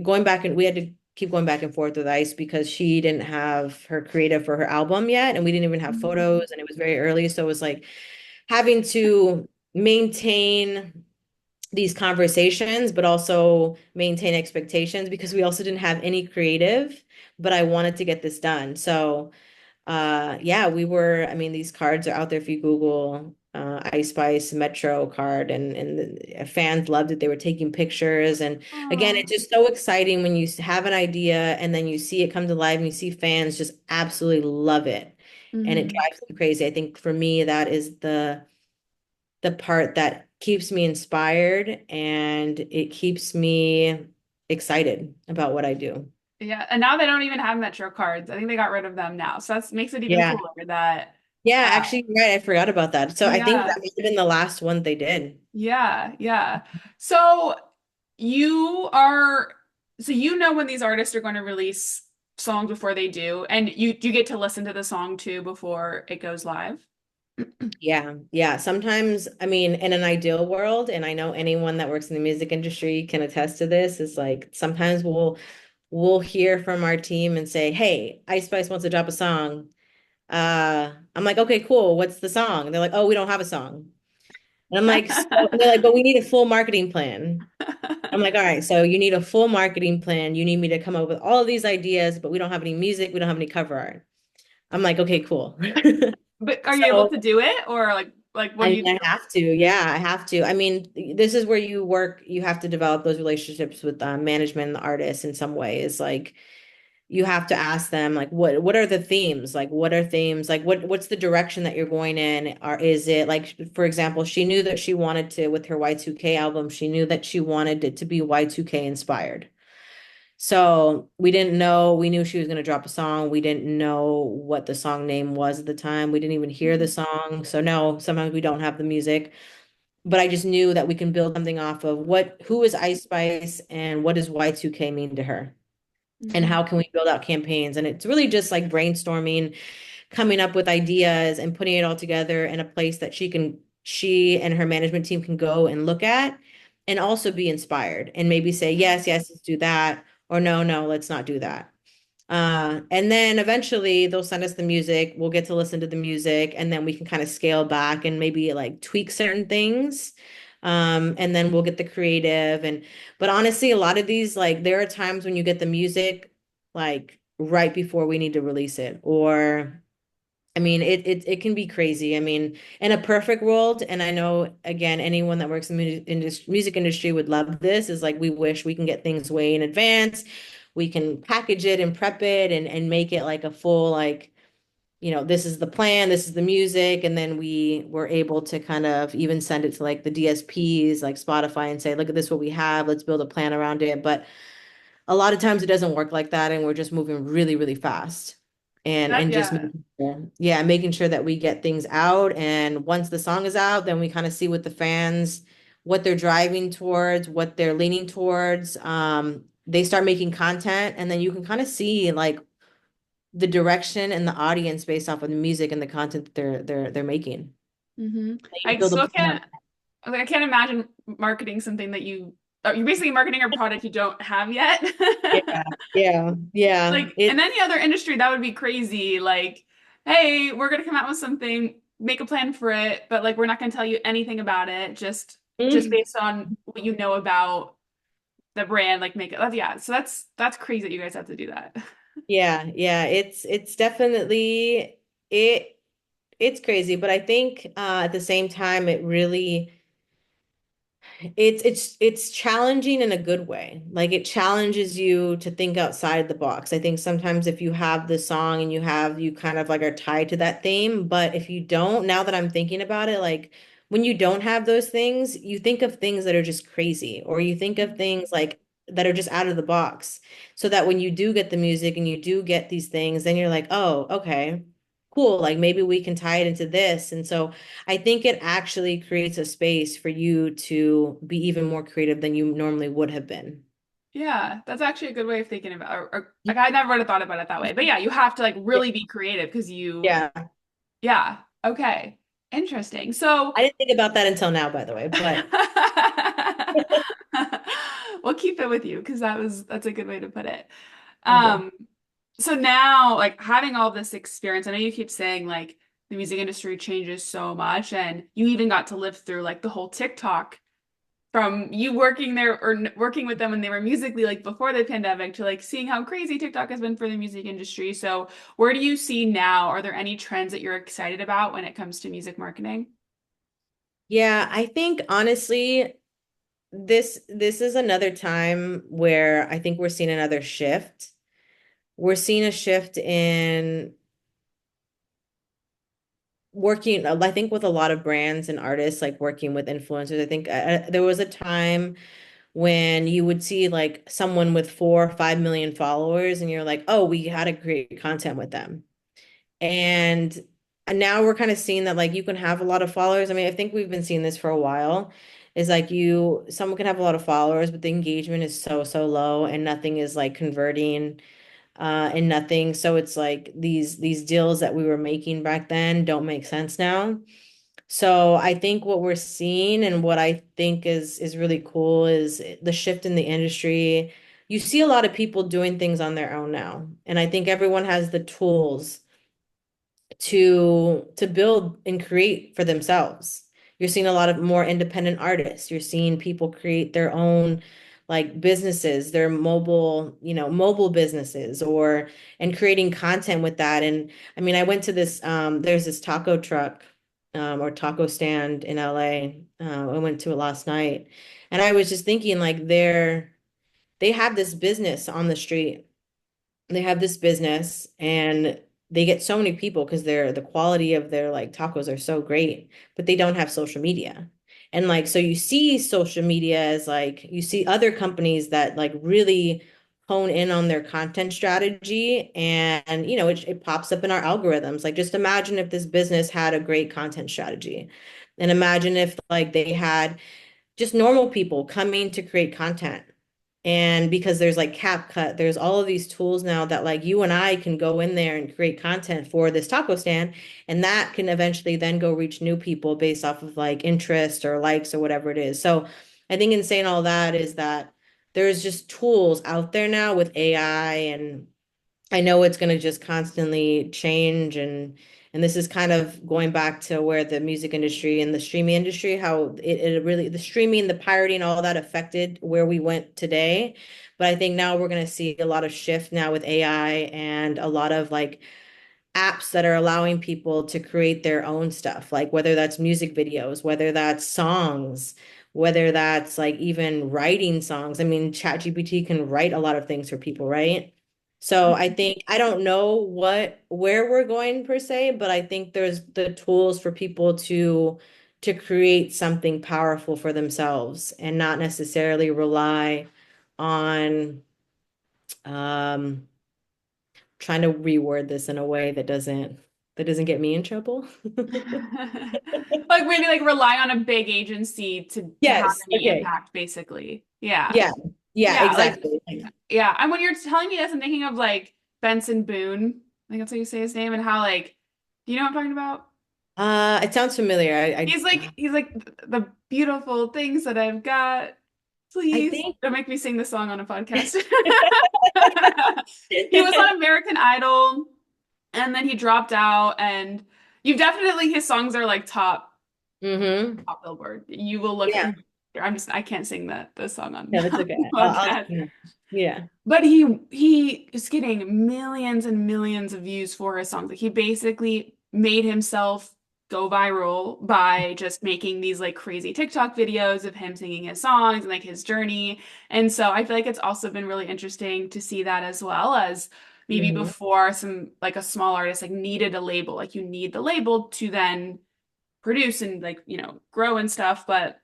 going back, and we had to keep going back and forth with Ice because she didn't have her creative for her album yet, and we didn't even have photos, and it was very early. So it was like having to maintain these conversations, but also maintain expectations because we also didn't have any creative, but I wanted to get this done. So yeah, I mean, these cards are out there if you Google Ice Spice Metro card, and the fans loved it. They were taking pictures. And again, Aw. it's just so exciting when you have an idea and then you see it come to life and you see fans just absolutely love it. and it Hmm. drives them crazy. I think for me, that is the part that keeps me inspired and it keeps me excited about what I do. Yeah, and now they don't even have Metro cards. I think they got rid of them now. So that makes it even Yeah. cooler that Yeah, uh actually, you're right. I forgot about that. So I think yeah, that might have been the last one they did. yeah, yeah. So you are so you know when these artists are going to release songs before they do, and you get to listen to the song too before it goes live. Yeah, yeah. Sometimes, I mean, in an ideal world, and I know anyone that works in the music industry can attest to this, is like sometimes we'll hear from our team and say, "Hey, Ice Spice wants to drop a song." I'm like, "Okay, cool. What's the song?" And they're like, "Oh, we don't have a song." And I'm like, so, and they're like, "But we need a full marketing plan." I'm like, "All right, so you need a full marketing plan. You need me to come up with all of these ideas, but we don't have any music. We don't have any cover art." I'm like, "Okay, cool." But are you able So to do it or like what I do mean, you I have to. Yeah, I have to. I mean, this is where you work. You have to develop those relationships with management and the artists in some ways. Like, you have to ask them, like, what are the themes? Like, what are themes? Like, what's the direction that you're going in? Or is it like, for example, she knew that she wanted to with her Y2K album. She knew that she wanted it to be Y2K inspired. So we didn't know, we knew she was going to drop a song. We didn't know what the song name was at the time. We didn't even hear the song. So no, sometimes we don't have the music. But I just knew that we can build something off of who is Ice Spice and what does Y2K mean to her? And Mhm. how can we build out campaigns? And it's really just like brainstorming, coming up with ideas and putting it all together in a place that she and her management team can go and look at and also be inspired and maybe say, yes, yes, let's do that. Or no, no, let's not do that. And then eventually they'll send us the music. We'll get to listen to the music, and then we can kind of scale back and maybe like tweak certain things. And then we'll get the creative but honestly, a lot of these, like there are times when you get the music like right before we need to release it, or I mean, it can be crazy. I mean, in a perfect world, and I know again, anyone that works in the music industry would love this, is like we wish we can get things way in advance. We can package it and prep it and make it like a full like, this is the plan, this is the music, and then we were able to kind of even send it to like the DSPs like Spotify and say, look at this what we have, let's build a plan around it. But a lot of times it doesn't work like that, and we're just moving really, really fast. And just Yeah. making sure, yeah, making sure that we get things out. And once the song is out, then we kind of see what the fans, what they're driving towards, what they're leaning towards. They start making content, and then you can kind of see like the direction and the audience based off of the music and the content that they're making. Hmm. And you I build a still plan. can't like I can't imagine marketing something that you're basically marketing a product you don't have yet. Yeah, yeah, yeah. Like in any other industry, that would be crazy. Like, hey, we're gonna come out with something, make a plan for it, but like we're not gonna tell you anything about it, just Mm. based on what you know about the brand, like make it. Yeah, so that's crazy that you guys have to do that. Yeah, yeah. It's definitely it it's crazy, but I think at the same time it really it's challenging in a good way. Like it challenges you to think outside the box. I think sometimes if you have the song and you kind of like are tied to that theme, but if you don't, now that I'm thinking about it, like when you don't have those things, you think of things that are just crazy, or you think of things like that are just out of the box. So that when you do get the music and you do get these things, then you're like, oh, okay, cool. Like maybe we can tie it into this. And so I think it actually creates a space for you to be even more creative than you normally would have been. Yeah, that's actually a good way of thinking about it. Or like I never would have thought about it that way. But yeah, you have to like really be creative because Yeah. yeah, okay. Interesting. So I didn't think about that until now, by the way, but we'll keep it with you because that's a good way to put it. thank you. Um, so now like having all this experience, I know you keep saying like the music industry changes so much and you even got to live through like the whole TikTok from you working there or working with them when they were musically like before the pandemic to like seeing how crazy TikTok has been for the music industry. So where do you see now? Are there any trends that you're excited about when it comes to music marketing? Yeah, I think honestly, this is another time where I think we're seeing another shift. We're seeing a shift in working, I think with a lot of brands and artists, like working with influencers, I think there was a time when you would see like someone with 4 or 5 million followers, and you're like, oh, we had to create content with them. And now we're kind of seeing that like you can have a lot of followers. I mean, I think we've been seeing this for a while. Is like someone can have a lot of followers, but the engagement is so, so low and nothing is like converting and nothing. So it's like these deals that we were making back then don't make sense now. So I think what we're seeing and what I think is really cool is the shift in the industry. You see a lot of people doing things on their own now, and I think everyone has the tools to build and create for themselves. You're seeing a lot of more independent artists. You're seeing people create their own like businesses, their mobile businesses or and creating content with that. And I mean, I went to this there's this taco truck or taco stand in LA. I went to it last night and I was just thinking like they have this business on the street, they have this business and they get so many people because the quality of their like tacos are so great, but they don't have social media. And like so you see social media as like you see other companies that like really hone in on their content strategy and it pops up in our algorithms. Like just imagine if this business had a great content strategy. And imagine if like they had just normal people coming to create content. And because there's like CapCut, there's all of these tools now that like you and I can go in there and create content for this taco stand. And that can eventually then go reach new people based off of like interest or likes or whatever it is. So I think in saying all that is that there's just tools out there now with AI, and I know it's going to just constantly change, and this is kind of going back to where the music industry and the streaming industry, how it really the streaming, the pirating, all that affected where we went today. But I think now we're going to see a lot of shift now with AI and a lot of like apps that are allowing people to create their own stuff, like whether that's music videos, whether that's songs, whether that's like even writing songs. I mean, ChatGPT can write a lot of things for people, right? So I think I don't know where we're going per se, but I think there's the tools for people to create something powerful for themselves and not necessarily rely on um trying to reword this in a way that doesn't get me in trouble. Like maybe like rely on a big agency to have Yes. any Okay. impact, basically. Yeah. Yeah. Yeah, Yeah, like exactly. yeah. And when you're telling me this, I'm thinking of like Benson Boone. I think that's how you say his name, and how like, do you know what I'm talking about? It sounds familiar. He's like the beautiful things that I've got. I Please think don't make me sing the song on a podcast. He was on American Idol, and then he dropped out. And you definitely his songs are like hmm top Billboard. You will look. Yeah. I can't sing the song on No, it's okay. podcast. Yeah. But he is getting millions and millions of views for his songs. Like he basically made himself go viral by just making these like crazy TikTok videos of him singing his songs and like his journey. And so I feel like it's also been really interesting to see that, as well as maybe hmm before some like a small artist like needed a label. Like you need the label to then produce and like, grow and stuff, but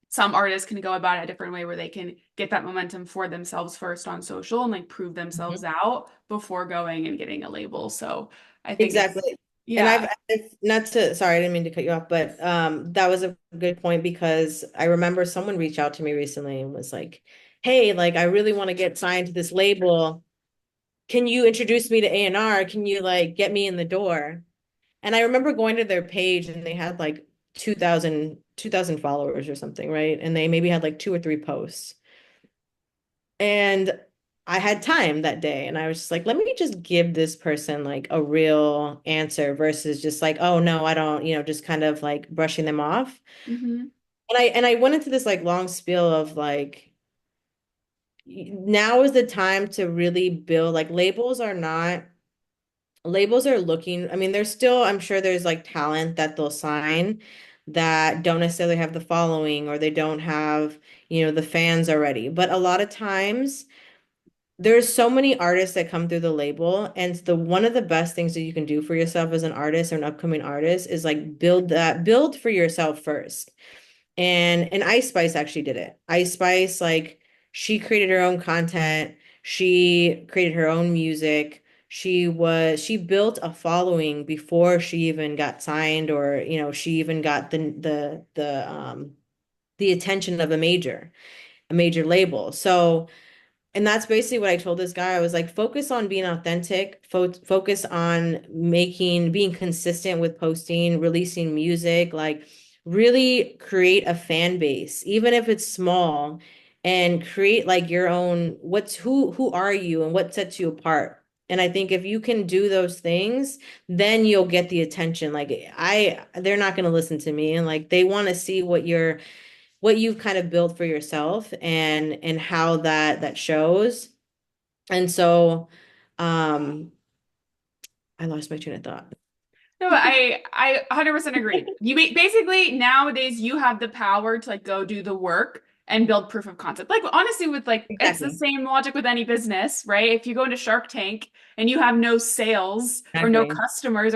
some artists can go about it a different way where they can get that momentum for themselves first on social and like prove themselves out before going and getting a label. So I think it's, Exactly. And yeah. it's not to, sorry, I didn't mean to cut you off, but that was a good point because I remember someone reached out to me recently and was like, "Hey, like I really want to get signed to this label. Can you introduce me to A&R? Can you like get me in the door?" And I remember going to their page and they had like 2,000 followers or something, right? And they maybe had like two or three posts. And I had time that day and I was just like, let me just give this person like a real answer versus just like, oh no, I don't, just kind of like brushing them off. Hmm. And I went into this like long spiel of like now is the time to really build like labels are looking, I mean, there's still, I'm sure there's like talent that they'll sign that don't necessarily have the following or they don't have, the fans already. But a lot of times there's so many artists that come through the label, and the one of the best things that you can do for yourself as an artist or an upcoming artist is like build for yourself first. And Ice Spice actually did it. Ice Spice, like she created her own content, she created her own music. She built a following before she even got signed, or she even got the attention of a major label. So, and that's basically what I told this guy. I was like, focus on being authentic, focus on being consistent with posting, releasing music, like really create a fan base, even if it's small, and create like your own, who are you and what sets you apart. And I think if you can do those things, then you'll get the attention. Like they're not going to listen to me, and like they want to see what you've kind of built for yourself, and how that shows. And so um I lost my train of thought. No, I 100% agree. Basically nowadays you have the power to like go do the work and build proof of concept. Like honestly with like it's the Exactly. same logic with any business, right? If you go into Shark Tank and you have no sales or no Exactly. customers,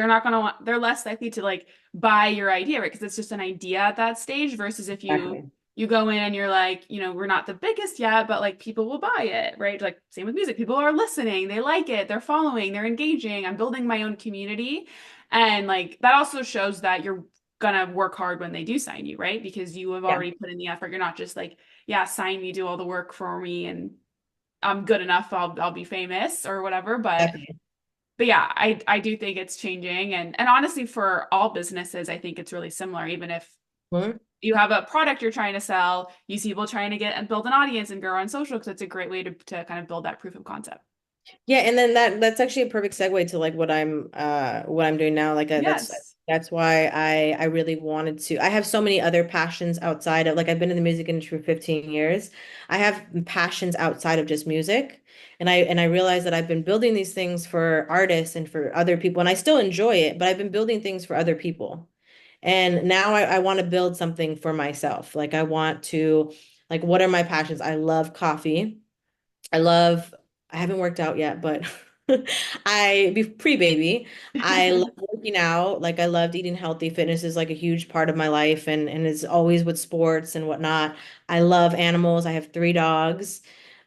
they're less likely to like buy your idea, right? Because it's just an idea at that stage versus if Exactly. you go in and you're like, we're not the biggest yet, but like people will buy it, right? Like same with music. People are listening, they like it, they're following, they're engaging. I'm building my own community. And like that also shows that you're gonna work hard when they do sign you, right? Because you have Yeah. already put in the effort. You're not just like, yeah, sign me, do all the work for me, and I'm good enough, I'll be famous or whatever. Exactly. But yeah, I do think it's changing. And honestly, for all businesses, I think it's really similar. Even if Mhm. you have a product you're trying to sell, you see people trying to get and build an audience and grow on social because it's a great way to kind of build that proof of concept. Yeah, and then that's actually a perfect segue to like what I'm doing now. Like Yes. that's why I really wanted to. I have so many other passions outside of, like, I've been in the music industry for 15 years. I have passions outside of just music. And I realized that I've been building these things for artists and for other people, and I still enjoy it, but I've been building things for other people. And now I want to build something for myself. Like I want to, like, what are my passions? I love coffee. I love, I haven't worked out yet, but pre-baby, I love working out. Like I loved eating healthy. Fitness is like a huge part of my life, and is always with sports and whatnot. I love animals. I have 3 dogs.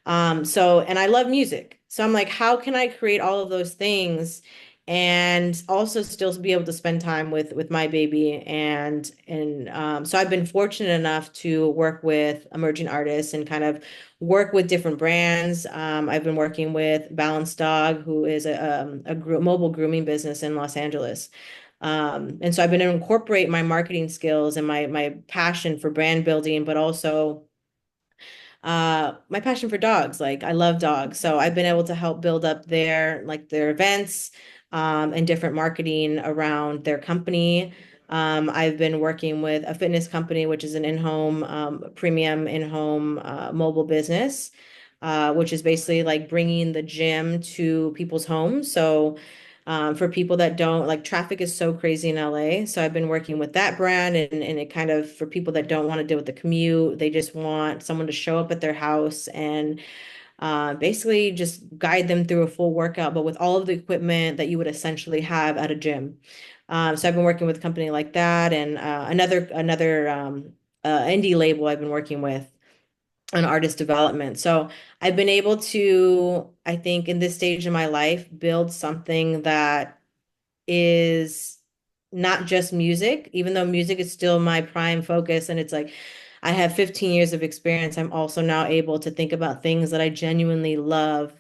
And I love music. So I'm like, how can I create all of those things and also still be able to spend time with my baby? And so I've been fortunate enough to work with emerging artists and kind of work with different brands. I've been working with Balanced Dog, who is a mobile grooming business in Los Angeles. And so I've been able to incorporate my marketing skills and my passion for brand building, but also my passion for dogs. Like I love dogs. So I've been able to help build up their events, and different marketing around their company. I've been working with a fitness company, which is an in-home, premium in-home, mobile business, which is basically like bringing the gym to people's homes. So for people that don't like, traffic is so crazy in LA. So I've been working with that brand, and it kind of, for people that don't want to deal with the commute, they just want someone to show up at their house and basically just guide them through a full workout, but with all of the equipment that you would essentially have at a gym. So I've been working with a company like that, and another indie label I've been working with on artist development. So I've been able to, I think, in this stage of my life, build something that is not just music, even though music is still my prime focus. And it's like I have 15 years of experience. I'm also now able to think about things that I genuinely love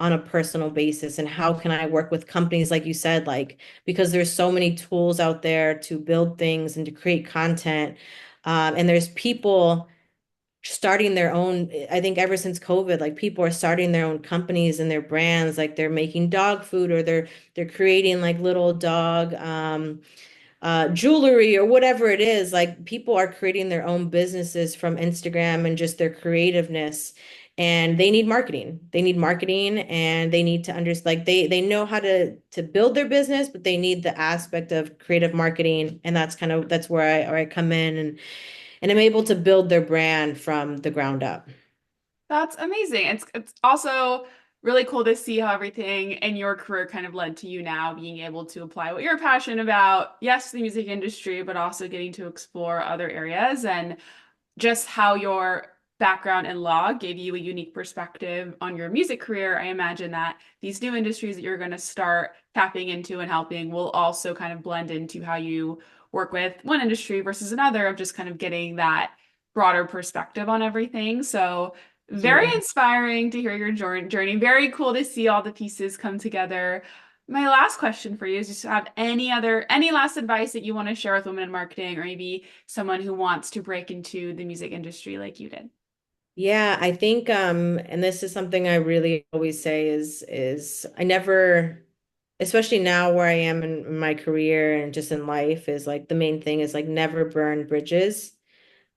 on a personal basis. And how can I work with companies, like you said, like, because there's so many tools out there to build things and to create content. And there's people starting their own. I think ever since COVID, like people are starting their own companies and their brands, like they're making dog food, or they're creating like little dog jewelry or whatever it is. Like people are creating their own businesses from Instagram and just their creativeness. And they need marketing. They need marketing, and they need to understand, like they know how to build their business, but they need the aspect of creative marketing. And that's where I come in, and I'm able to build their brand from the ground up. That's amazing. It's also really cool to see how everything in your career kind of led to you now being able to apply what you're passionate about. Yes, the music industry, but also getting to explore other areas and just how your background in law gave you a unique perspective on your music career. I imagine that these new industries that you're going to start tapping into and helping will also kind of blend into how you work with one industry versus another, of just kind of getting that broader perspective on everything. So, very Absolutely. inspiring to hear your journey. Very cool to see all the pieces come together. My last question for you is just to have any last advice that you want to share with women in marketing, or maybe someone who wants to break into the music industry like you did. Yeah, I think and this is something I really always say is I never, especially now where I am in my career and just in life, is like the main thing is like never burn bridges.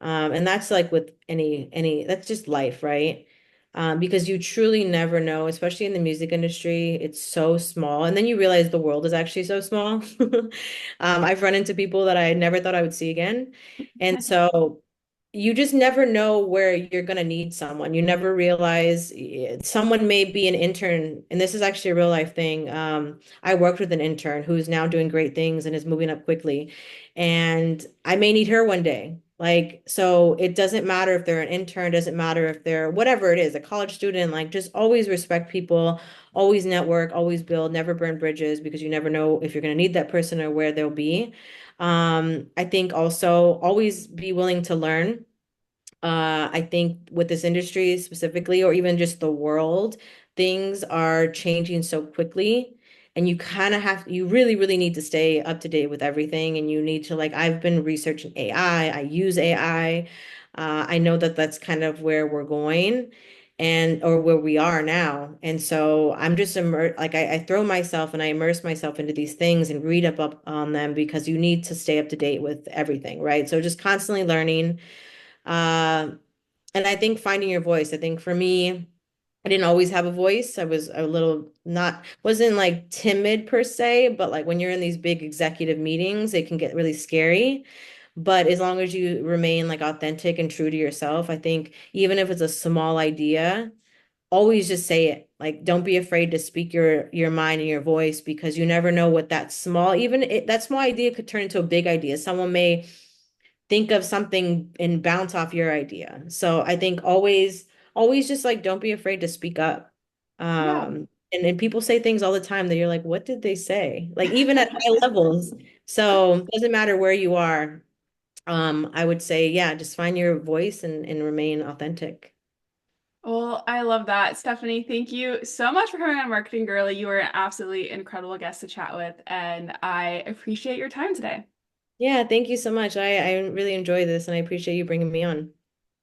And that's like with any that's just life, right? Because you truly never know, especially in the music industry, it's so small. And then you realize the world is actually so small. I've run into people that I never thought I would see again. And so you just never know where you're going to need someone. You never realize someone may be an intern, and this is actually a real life thing. I worked with an intern who's now doing great things and is moving up quickly, and I may need her one day. Like, so it doesn't matter if they're an intern, doesn't matter if they're whatever it is, a college student, like just always respect people, always network, always build, never burn bridges because you never know if you're going to need that person or where they'll be. I think also always be willing to learn. I think with this industry specifically, or even just the world, things are changing so quickly. And you kind of you really, really need to stay up to date with everything. And you need to, like, I've been researching AI, I use AI. I know that that's kind of where we're going and, or where we are now. And so I'm just like, I throw myself and I immerse myself into these things and read up on them because you need to stay up to date with everything, right? So just constantly learning. Uh, and I think finding your voice, I think for me, I didn't always have a voice. I was a little not, wasn't like timid per se, but like when you're in these big executive meetings, it can get really scary. But as long as you remain like authentic and true to yourself, I think even if it's a small idea, always just say it. Like don't be afraid to speak your mind and your voice because you never know what that small, that small idea could turn into a big idea. Someone may think of something and bounce off your idea. So I think always just like don't be afraid to speak up. Yeah. And people say things all the time that you're like, what did they say? Like even at high levels. So it doesn't matter where you are. I would say, yeah, just find your voice and remain authentic. Well, I love that. Stephanie, thank you so much for coming on Marketing Girly. You were an absolutely incredible guest to chat with, and I appreciate your time today. Yeah, thank you so much. I really enjoy this and I appreciate you bringing me on.